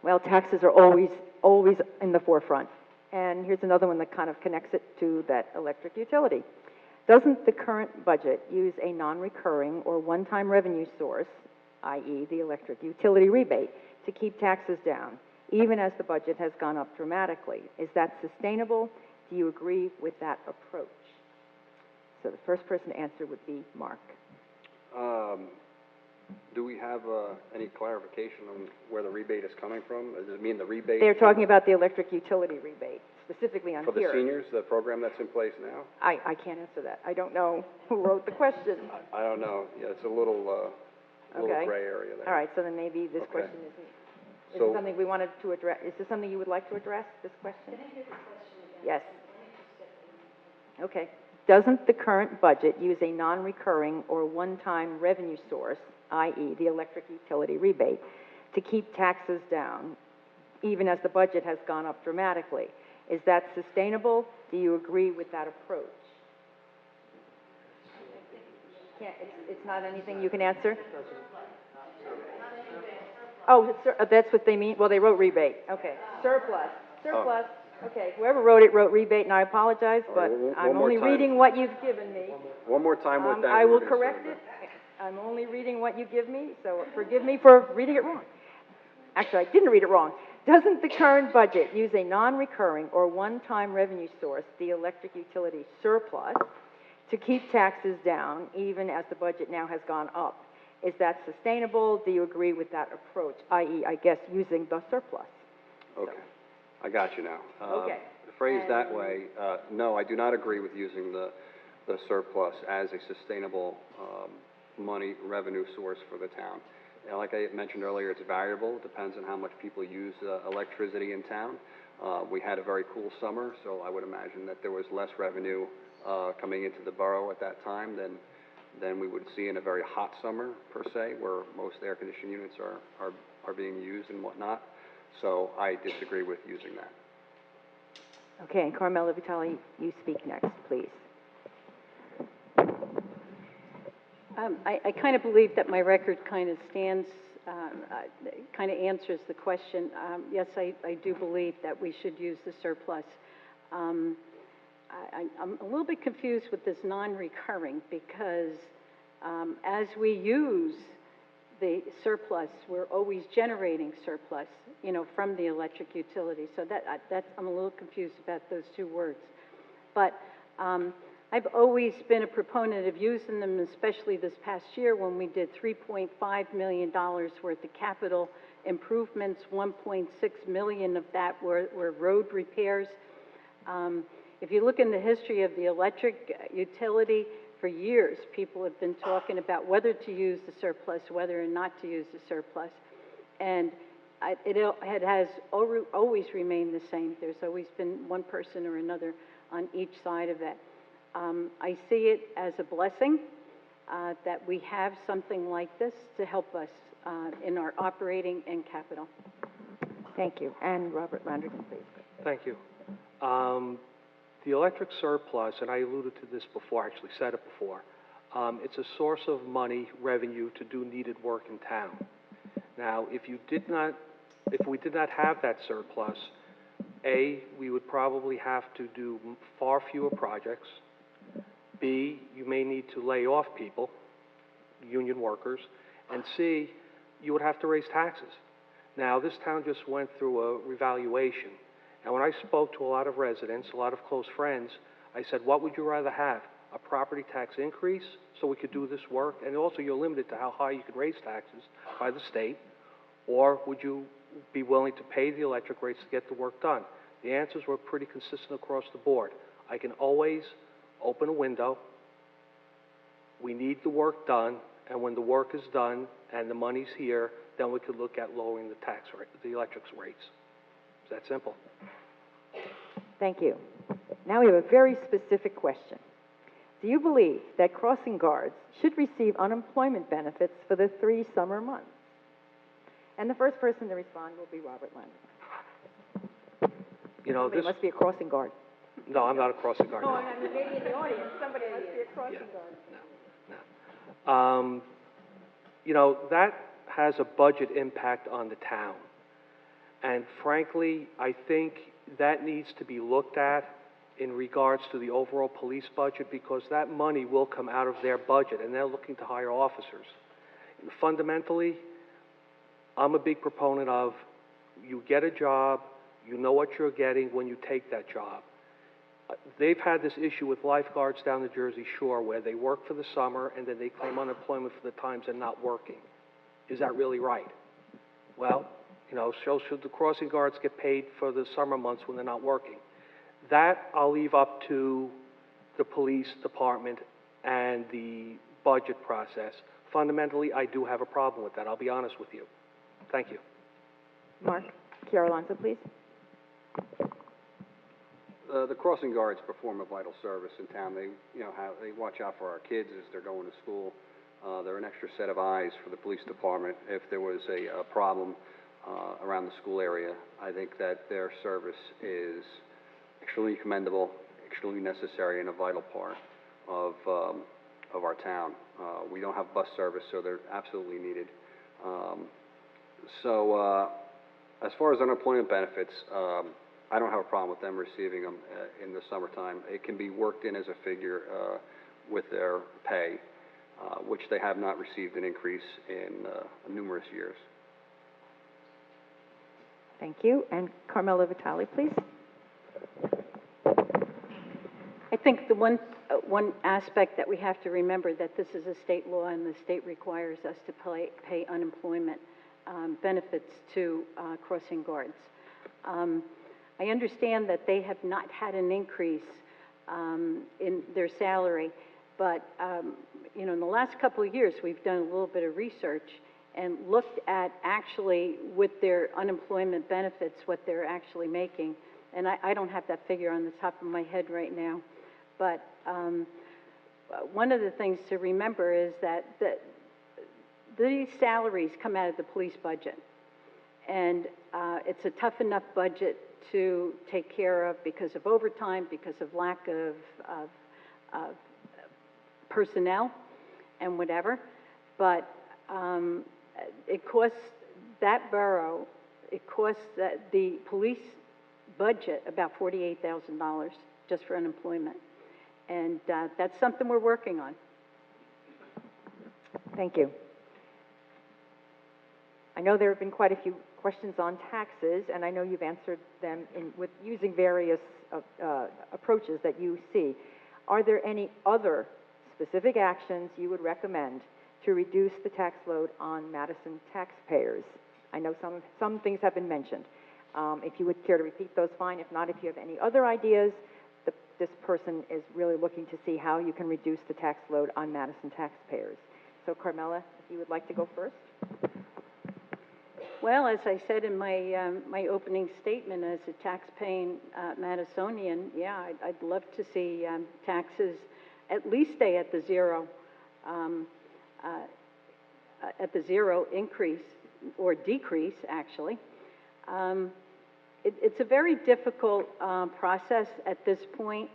Well, taxes are always in the forefront. And here's another one that kind of connects it to that electric utility. Doesn't the current budget use a non-recurring or one-time revenue source, i.e. the electric utility rebate, to keep taxes down, even as the budget has gone up dramatically? Is that sustainable? Do you agree with that approach? So the first person to answer would be Mark. Do we have any clarification on where the rebate is coming from? Does it mean the rebate? They're talking about the electric utility rebate, specifically on for here. the seniors, the program that's in place now? I can't answer that. I don't know who wrote the question. I don't know. Yeah, it's a little Okay. gray area there. All right, so then maybe this Okay. question isn't, is So- it something we wanted to address? Is this something you would like to address, this question? Can I hear the question again? Yes. Okay. Doesn't the current budget use a non-recurring or one-time revenue source, i.e. the electric utility rebate, to keep taxes down, even as the budget has gone up dramatically? Is that sustainable? Do you agree with that approach? It's not anything you can answer? Oh, that's what they mean? Well, they wrote rebate. Okay. Surplus. Okay, whoever wrote it wrote rebate, and I apologize, All but right, one I'm more only time. reading what you've given me. One more time with that. I will wording, correct sir. it. I'm only reading what you give me, so forgive me for reading it wrong. Actually, I didn't read it wrong. Doesn't the current budget use a non-recurring or one-time revenue source, the electric utility surplus, to keep taxes down, even as the budget now has gone up? Is that sustainable? Do you agree with that approach, i.e., I guess, using the surplus? Okay. I got you now. Okay. Phrased that way, no, I do not agree with using the surplus as a sustainable money revenue source for the town. And like I mentioned earlier, it's variable. It depends on how much people use electricity in town. We had a very cool summer, so I would imagine that there was less revenue coming into the borough at that time than we would see in a very hot summer, per se, where most air conditioning units are being used and whatnot. So I disagree with using that. Okay, and Carmela Vitale, you speak next, please. I kind of believe that my record kind of stands, kind of answers the question. Yes, I do believe that we should use the surplus. I'm a little bit confused with this non-recurring because as we use the surplus, we're always generating surplus, you know, from the electric utility. So that's, I'm a little confused about those two words. But I've always been a proponent of using them, especially this past year when we did $3.5 million worth of capital improvements. 1.6 million of that were road repairs. If you look in the history of the electric utility, for years, people have been talking about whether to use the surplus, whether or not to use the surplus. And it has always remained the same. There's always been one person or another on each side of it. I see it as a blessing that we have something like this to help us in our operating and capital. Thank you. And Robert Landrigan, please. Thank you. The electric surplus, and I alluded to this before, I actually said it before, it's a source of money, revenue to do needed work in town. Now, if we did not have that surplus, A, we would probably have to do far fewer projects. B, you may need to lay off people, union workers. And C, you would have to raise taxes. Now, this town just went through a revaluation. And when I spoke to a lot of residents, a lot of close friends, I said, what would you rather have? A property tax increase so we could do this work? And also you're limited to how high you can raise taxes by the state. Or would you be willing to pay the electric rates to get the work done? The answers were pretty consistent across the board. I can always open a window. We need the work done. And when the work is done and the money's here, then we could look at lowering the tax rate, the electric rates. It's that simple. Thank you. Now we have a very specific question. Do you believe that crossing guards should receive unemployment benefits for the 3 summer months? And the first person to respond will be Robert Landrigan. You know, Somebody must be a crossing guard. No, I'm not a crossing guard. Oh, I mean, maybe in the audience, somebody must be a crossing guard. No. You know, that has a budget impact on the town. And frankly, I think that needs to be looked at in regards to the overall police budget, because that money will come out of their budget, and they're looking to hire officers. Fundamentally, I'm a big proponent of you get a job, you know what you're getting when you take that job. They've had this issue with lifeguards down the Jersey Shore where they work for the summer and then they claim unemployment for the times they're not working. Is that really right? Well, you know, so should the crossing guards get paid for the summer months when they're not working? That I'll leave up to the police department and the budget process. Fundamentally, I do have a problem with that. I'll be honest with you. Thank you. Mark Chiaro-Alonso, please. The crossing guards perform a vital service in town. They, they watch out for our kids as they're going to school. They're an extra set of eyes for the police department. If there was a problem around the school area, I think that their service is extremely commendable, extremely necessary, and a vital part of our town. We don't have bus service, so they're absolutely needed. As far as unemployment benefits, I don't have a problem with them receiving them in the summertime. It can be worked in as a figure with their pay, which they have not received an increase in numerous years. Thank you. And Carmela Vitale, please. I think the one aspect that we have to remember that this is a state law and the state requires us to pay unemployment benefits to crossing guards. I understand that they have not had an increase in their salary, but in the last couple of years, we've done a little bit of research and looked at actually with their unemployment benefits, what they're actually making. And I don't have that figure on the top of my head right now. But one of the things to remember is that these salaries come out of the police budget. And it's a tough enough budget to take care of because of overtime, because of lack of personnel and whatever. But it costs that borough, it costs the police budget about $48,000 just for unemployment. And that's something we're working on. Thank you. I know there have been quite a few questions on taxes, and I know you've answered them with using various approaches that you see. Are there any other specific actions you would recommend to reduce the tax load on Madison taxpayers? I know some things have been mentioned. If you would care to repeat those, fine. If not, if you have any other ideas, this person is really looking to see how you can reduce the tax load on Madison taxpayers. So, Carmela, if you would like to go first. Well, as I said in my, my opening statement, as a tax-paying Madisonian, yeah, I'd love to see taxes at least stay at the zero increase, or decrease, actually. It's a very difficult process at this point.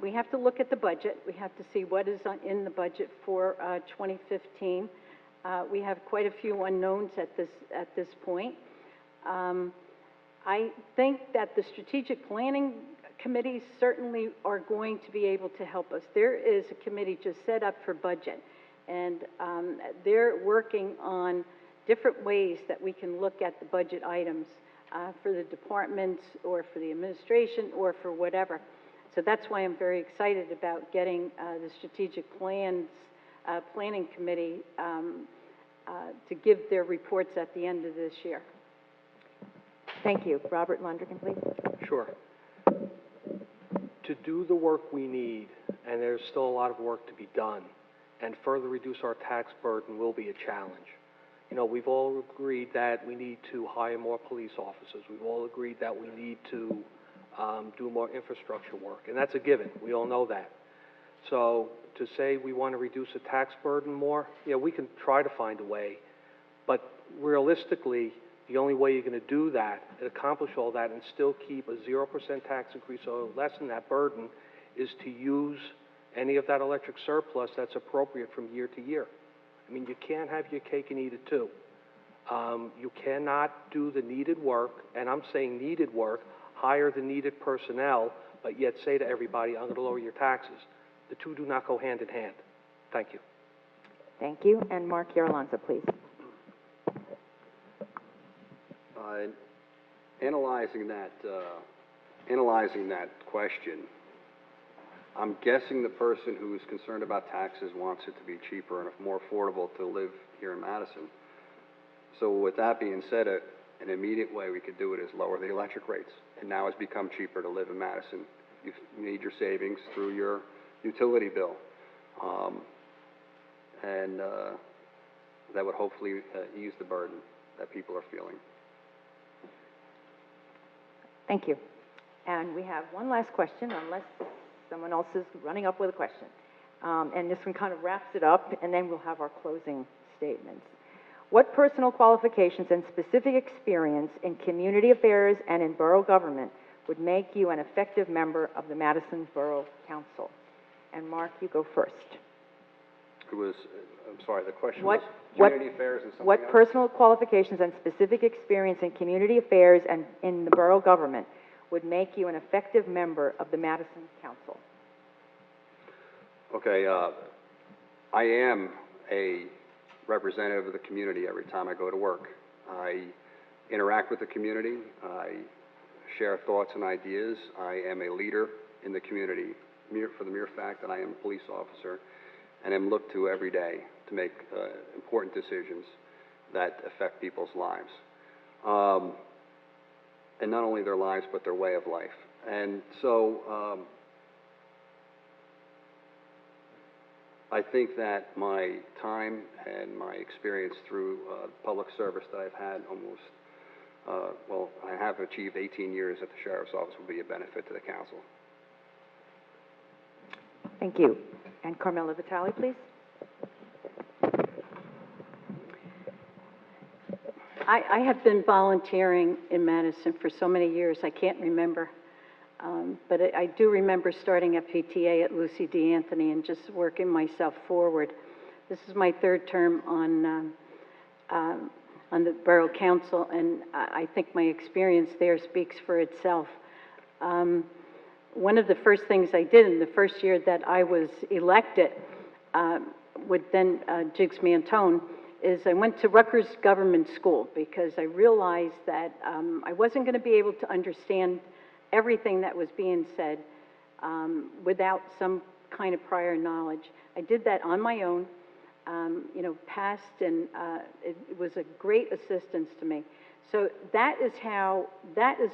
We have to look at the budget. We have to see what is in the budget for 2015. We have quite a few unknowns at this point. I think that the strategic planning committees certainly are going to be able to help us. There is a committee just set up for budget, and they're working on different ways that we can look at the budget items for the departments or for the administration or for whatever. So that's why I'm very excited about getting the strategic planning committee to give their reports at the end of this year. Thank you. Robert Lundgren, please. Sure. To do the work we need, and there's still a lot of work to be done, and further reduce our tax burden will be a challenge. You know, we've all agreed that we need to hire more police officers. We've all agreed that we need to do more infrastructure work, and that's a given. We all know that. So to say we want to reduce the tax burden more, yeah, we can try to find a way, but realistically, the only way you're going to do that and accomplish all that and still keep a 0% tax increase or lessen that burden is to use any of that electric surplus that's appropriate from year to year. I mean, you can't have your cake and eat it too. You cannot do the needed work, and I'm saying needed work, hire the needed personnel, but yet say to everybody, I'm going to lower your taxes. The two do not go hand in hand. Thank you. Thank you. And Mark Yarlanza, please. Analyzing that question, I'm guessing the person who's concerned about taxes wants it to be cheaper and more affordable to live here in Madison. So with that being said, an immediate way we could do it is lower the electric rates. And now it's become cheaper to live in Madison. You've made your savings through your utility bill. And that would hopefully ease the burden that people are feeling. Thank you. And we have one last question, unless someone else is running up with a question. And this one kind of wraps it up, and then we'll have our closing statements. What personal qualifications and specific experience in community affairs and in borough government would make you an effective member of the Madison Borough Council? And Mark, you go first. It was, I'm sorry, the question was community affairs and something What else? personal qualifications and specific experience in community affairs and in the borough government would make you an effective member of the Madison Council? Okay, I am a representative of the community every time I go to work. I interact with the community. I share thoughts and ideas. I am a leader in the community for the mere fact that I am a police officer, and am looked to every day to make important decisions that affect people's lives. And not only their lives, but their way of life. And so I think that my time and my experience through public service that I've had almost, well, I have achieved 18 years at the Sheriff's Office will be a benefit to the council. Thank you. And Carmela Vitale, please. I have been volunteering in Madison for so many years, I can't remember. But I do remember starting at PTA at Lucy D. Anthony and just working myself forward. This is my third term on the Borough Council, and I think my experience there speaks for itself. One of the first things I did in the first year that I was elected with then Jigs Mantone is I went to Rutgers Government School because I realized that I wasn't going to be able to understand everything that was being said without some kind of prior knowledge. I did that on my own, passed, and it was a great assistance to me. So that is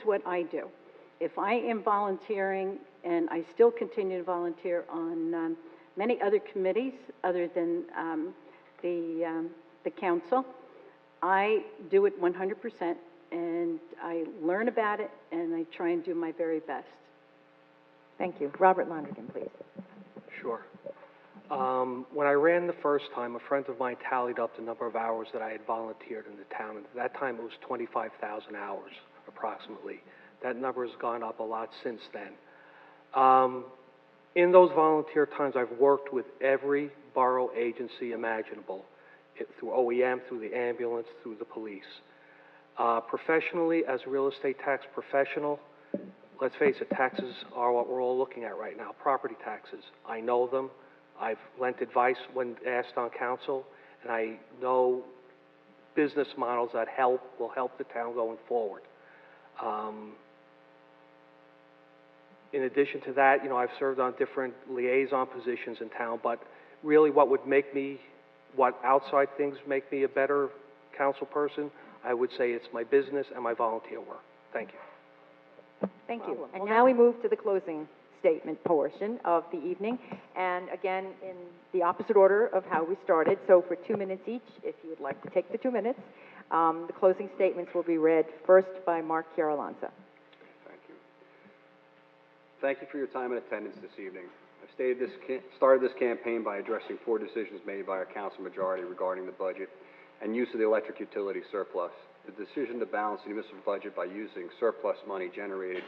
what I do. If I am volunteering, and I still continue to volunteer on many other committees other than the council, I do it 100%, and I learn about it, and I try and do my very best. Thank you. Robert Lonergan, please. Sure. When I ran the first time, a friend of mine tallied up the number of hours that I had volunteered in the town, and at that time it was 25,000 hours, approximately. That number has gone up a lot since then. In those volunteer times, I've worked with every borough agency imaginable, through OEM, through the ambulance, through the police. Professionally, as a real estate tax professional, let's face it, taxes are what we're all looking at right now, property taxes. I know them. I've lent advice when asked on council, and I know business models that will help the town going forward. In addition to that, I've served on different liaison positions in town, but really what outside things make me a better council person, I would say it's my business and my volunteer work. Thank you. Thank you. And now we move to the closing statement portion of the evening. And again, in the opposite order of how we started. So for 2 minutes each, if you would like to take the 2 minutes, the closing statements will be read first by Mark Chiarolanza. Thank you. Thank you for your time and attendance this evening. I've started this campaign by addressing 4 decisions made by our council majority regarding the budget and use of the electric utility surplus. The decision to balance the municipal budget by using surplus money generated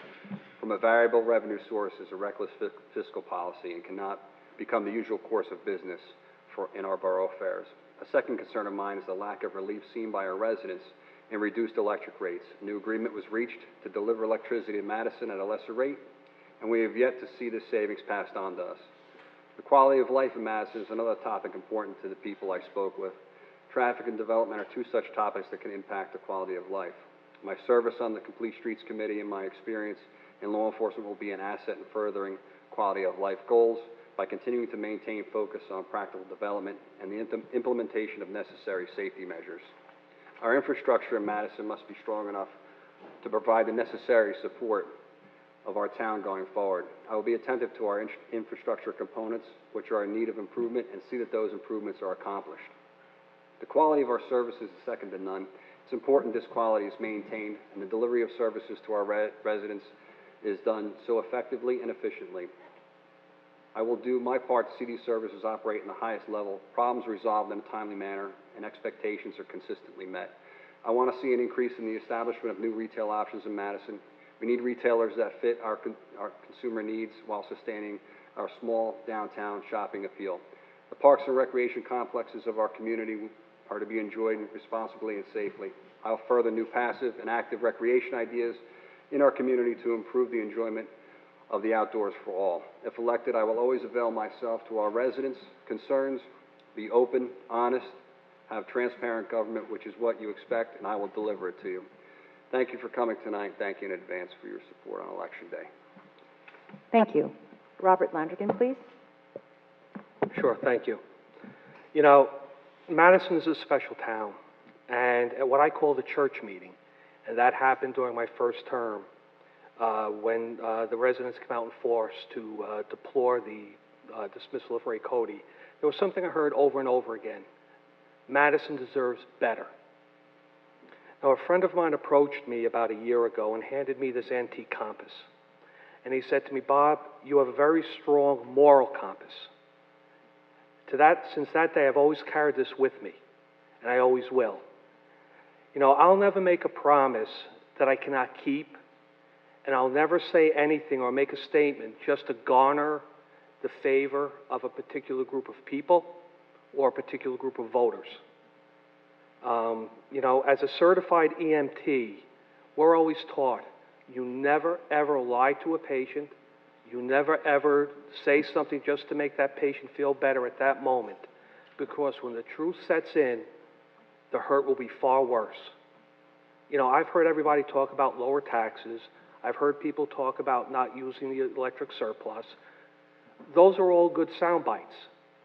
from a variable revenue source is a reckless fiscal policy and cannot become the usual course of business in our borough affairs. A second concern of mine is the lack of relief seen by our residents in reduced electric rates. A new agreement was reached to deliver electricity to Madison at a lesser rate, and we have yet to see this savings passed on to us. The quality of life in Madison is another topic important to the people I spoke with. Traffic and development are 2 such topics that can impact the quality of life. My service on the Complete Streets Committee and my experience in law enforcement will be an asset in furthering quality of life goals by continuing to maintain focus on practical development and the implementation of necessary safety measures. Our infrastructure in Madison must be strong enough to provide the necessary support of our town going forward. I will be attentive to our infrastructure components, which are in need of improvement, and see that those improvements are accomplished. The quality of our services is second to none. It's important this quality is maintained and the delivery of services to our residents is done so effectively and efficiently. I will do my part to see these services operate in the highest level, problems resolved in a timely manner, and expectations are consistently met. I want to see an increase in the establishment of new retail options in Madison. We need retailers that fit our consumer needs while sustaining our small downtown shopping appeal. The parks and recreation complexes of our community are to be enjoyed responsibly and safely. I'll further new passive and active recreation ideas in our community to improve the enjoyment of the outdoors for all. If elected, I will always avail myself to our residents' concerns, be open, honest, have transparent government, which is what you expect, and I will deliver it to you. Thank you for coming tonight. Thank you in advance for your support on Election Day. Thank you. Robert Lonergan, please. Sure, thank you. Madison is a special town, and at what I call the church meeting, and that happened during my first term, when the residents came out in force to deplore the dismissal of Ray Cody. There was something I heard over and over again. Madison deserves better. Now, a friend of mine approached me about a year ago and handed me this antique compass. And he said to me, "Bob, you have a very strong moral compass." Since that day, I've always carried this with me, and I always will. I'll never make a promise that I cannot keep, and I'll never say anything or make a statement just to garner the favor of a particular group of people or a particular group of voters. As a certified EMT, we're always taught, you never ever lie to a patient. You never ever say something just to make that patient feel better at that moment, because when the truth sets in, the hurt will be far worse. I've heard everybody talk about lower taxes. I've heard people talk about not using the electric surplus. Those are all good sound bites.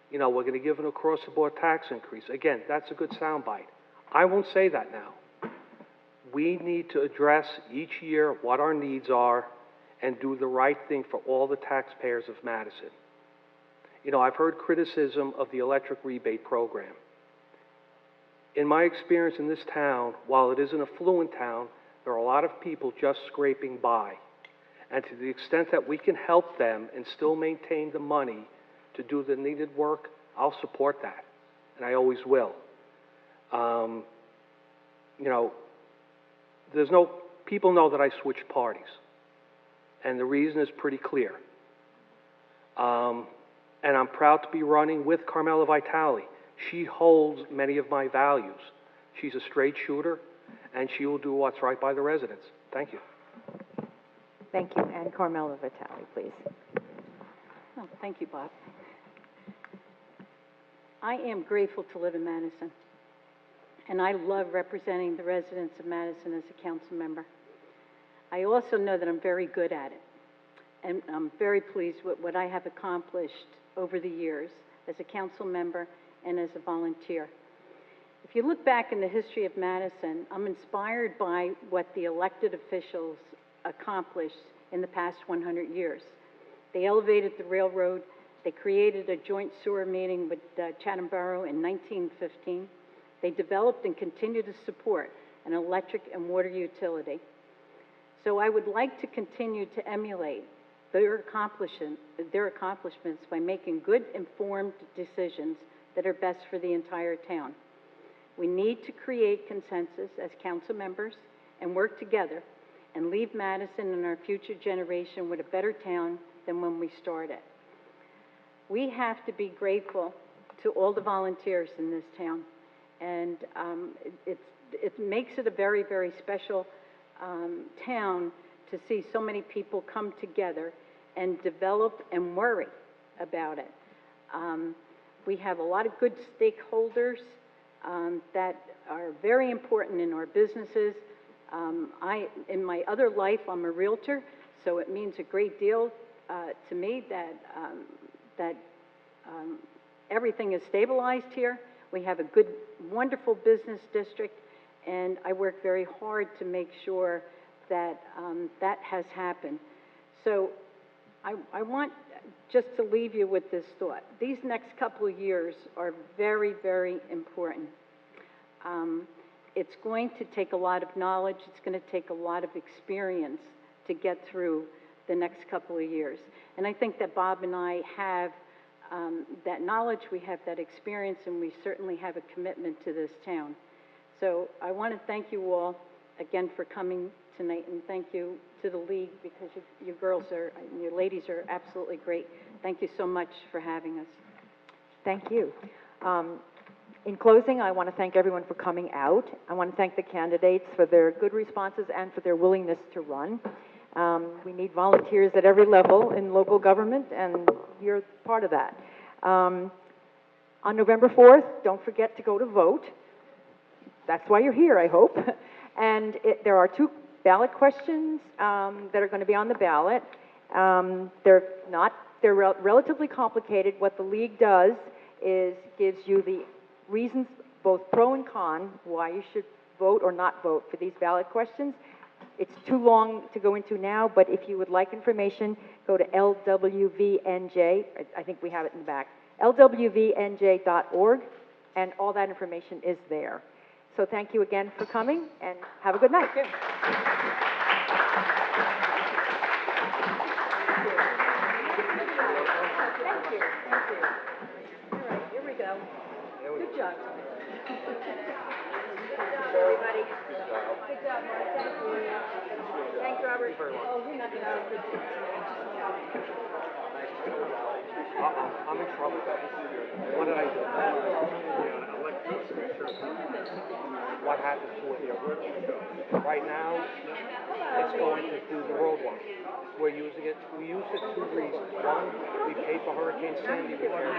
You know, we're going to give an across-the-board tax increase. Again, that's a good sound bite. I won't say that now. We need to address each year what our needs are and do the right thing for all the taxpayers of Madison. You know, I've heard criticism of the electric rebate program. In my experience in this town, while it is an affluent town, there are a lot of people just scraping by. And to the extent that we can help them and still maintain the money to do the needed work, I'll support that, and I always will. You know, people know that I switched parties, and the reason is pretty clear. And I'm proud to be running with Carmela Vitale. She holds many of my values. She's a straight shooter, and she will do what's right by the residents. Thank you. Thank you. And Carmela Vitale, please. Oh, thank you, Bob. I am grateful to live in Madison, and I love representing the residents of Madison as a council member. I also know that I'm very good at it, and I'm very pleased with what I have accomplished over the years as a council member and as a volunteer. If you look back in the history of Madison, I'm inspired by what the elected officials accomplished in the past 100 years. They elevated the railroad. They created a joint sewer meeting with Chatham Borough in 1915. They developed and continue to support an electric and water utility. So I would like to continue to emulate their accomplishments by making good, informed decisions that are best for the entire town. We need to create consensus as council members and work together and leave Madison and our future generation with a better town than when we started. We have to be grateful to all the volunteers in this town, and it makes it a very, very special town to see so many people come together and develop and worry about it. We have a lot of good stakeholders that are very important in our businesses. In my other life, I'm a realtor, so it means a great deal to me that everything is stabilized here. We have a good, wonderful business district, and I work very hard to make sure that that has happened. So I want just to leave you with this thought. These next couple of years are very, very important. It's going to take a lot of knowledge. It's going to take a lot of experience to get through the next couple of years. And I think that Bob and I have that knowledge, we have that experience, and we certainly have a commitment to this town. So I want to thank you all again for coming tonight, and thank you to the league, because you girls are, you ladies are absolutely great. Thank you so much for having us. Thank you. In closing, I want to thank everyone for coming out. I want to thank the candidates for their good responses and for their willingness to run. We need volunteers at every level in local government, and you're part of that. On November 4th, don't forget to go to vote. That's why you're here, I hope. And there are 2 ballot questions that are going to be on the ballot. They're relatively complicated. What the league does is gives you the reasons, both pro and con, why you should vote or not vote for these ballot questions. It's too long to go into now, but if you would like information, go to LWVNJ. I think we have it in the back. LWVNJ.org, and all that information is there. So thank you again for coming, and have a good night. Thank you. Thank you. All right, here we go. Good job. Good job, everybody. Good job, Mark. Thank you. Thanks, Robert. Oh, you're not going to say good I'm in trouble. What did I do? What happened to it? Right now, it's going to do the road work. We're using it. We use it 2 reasons. One, we paid for Hurricane Sandy repairs.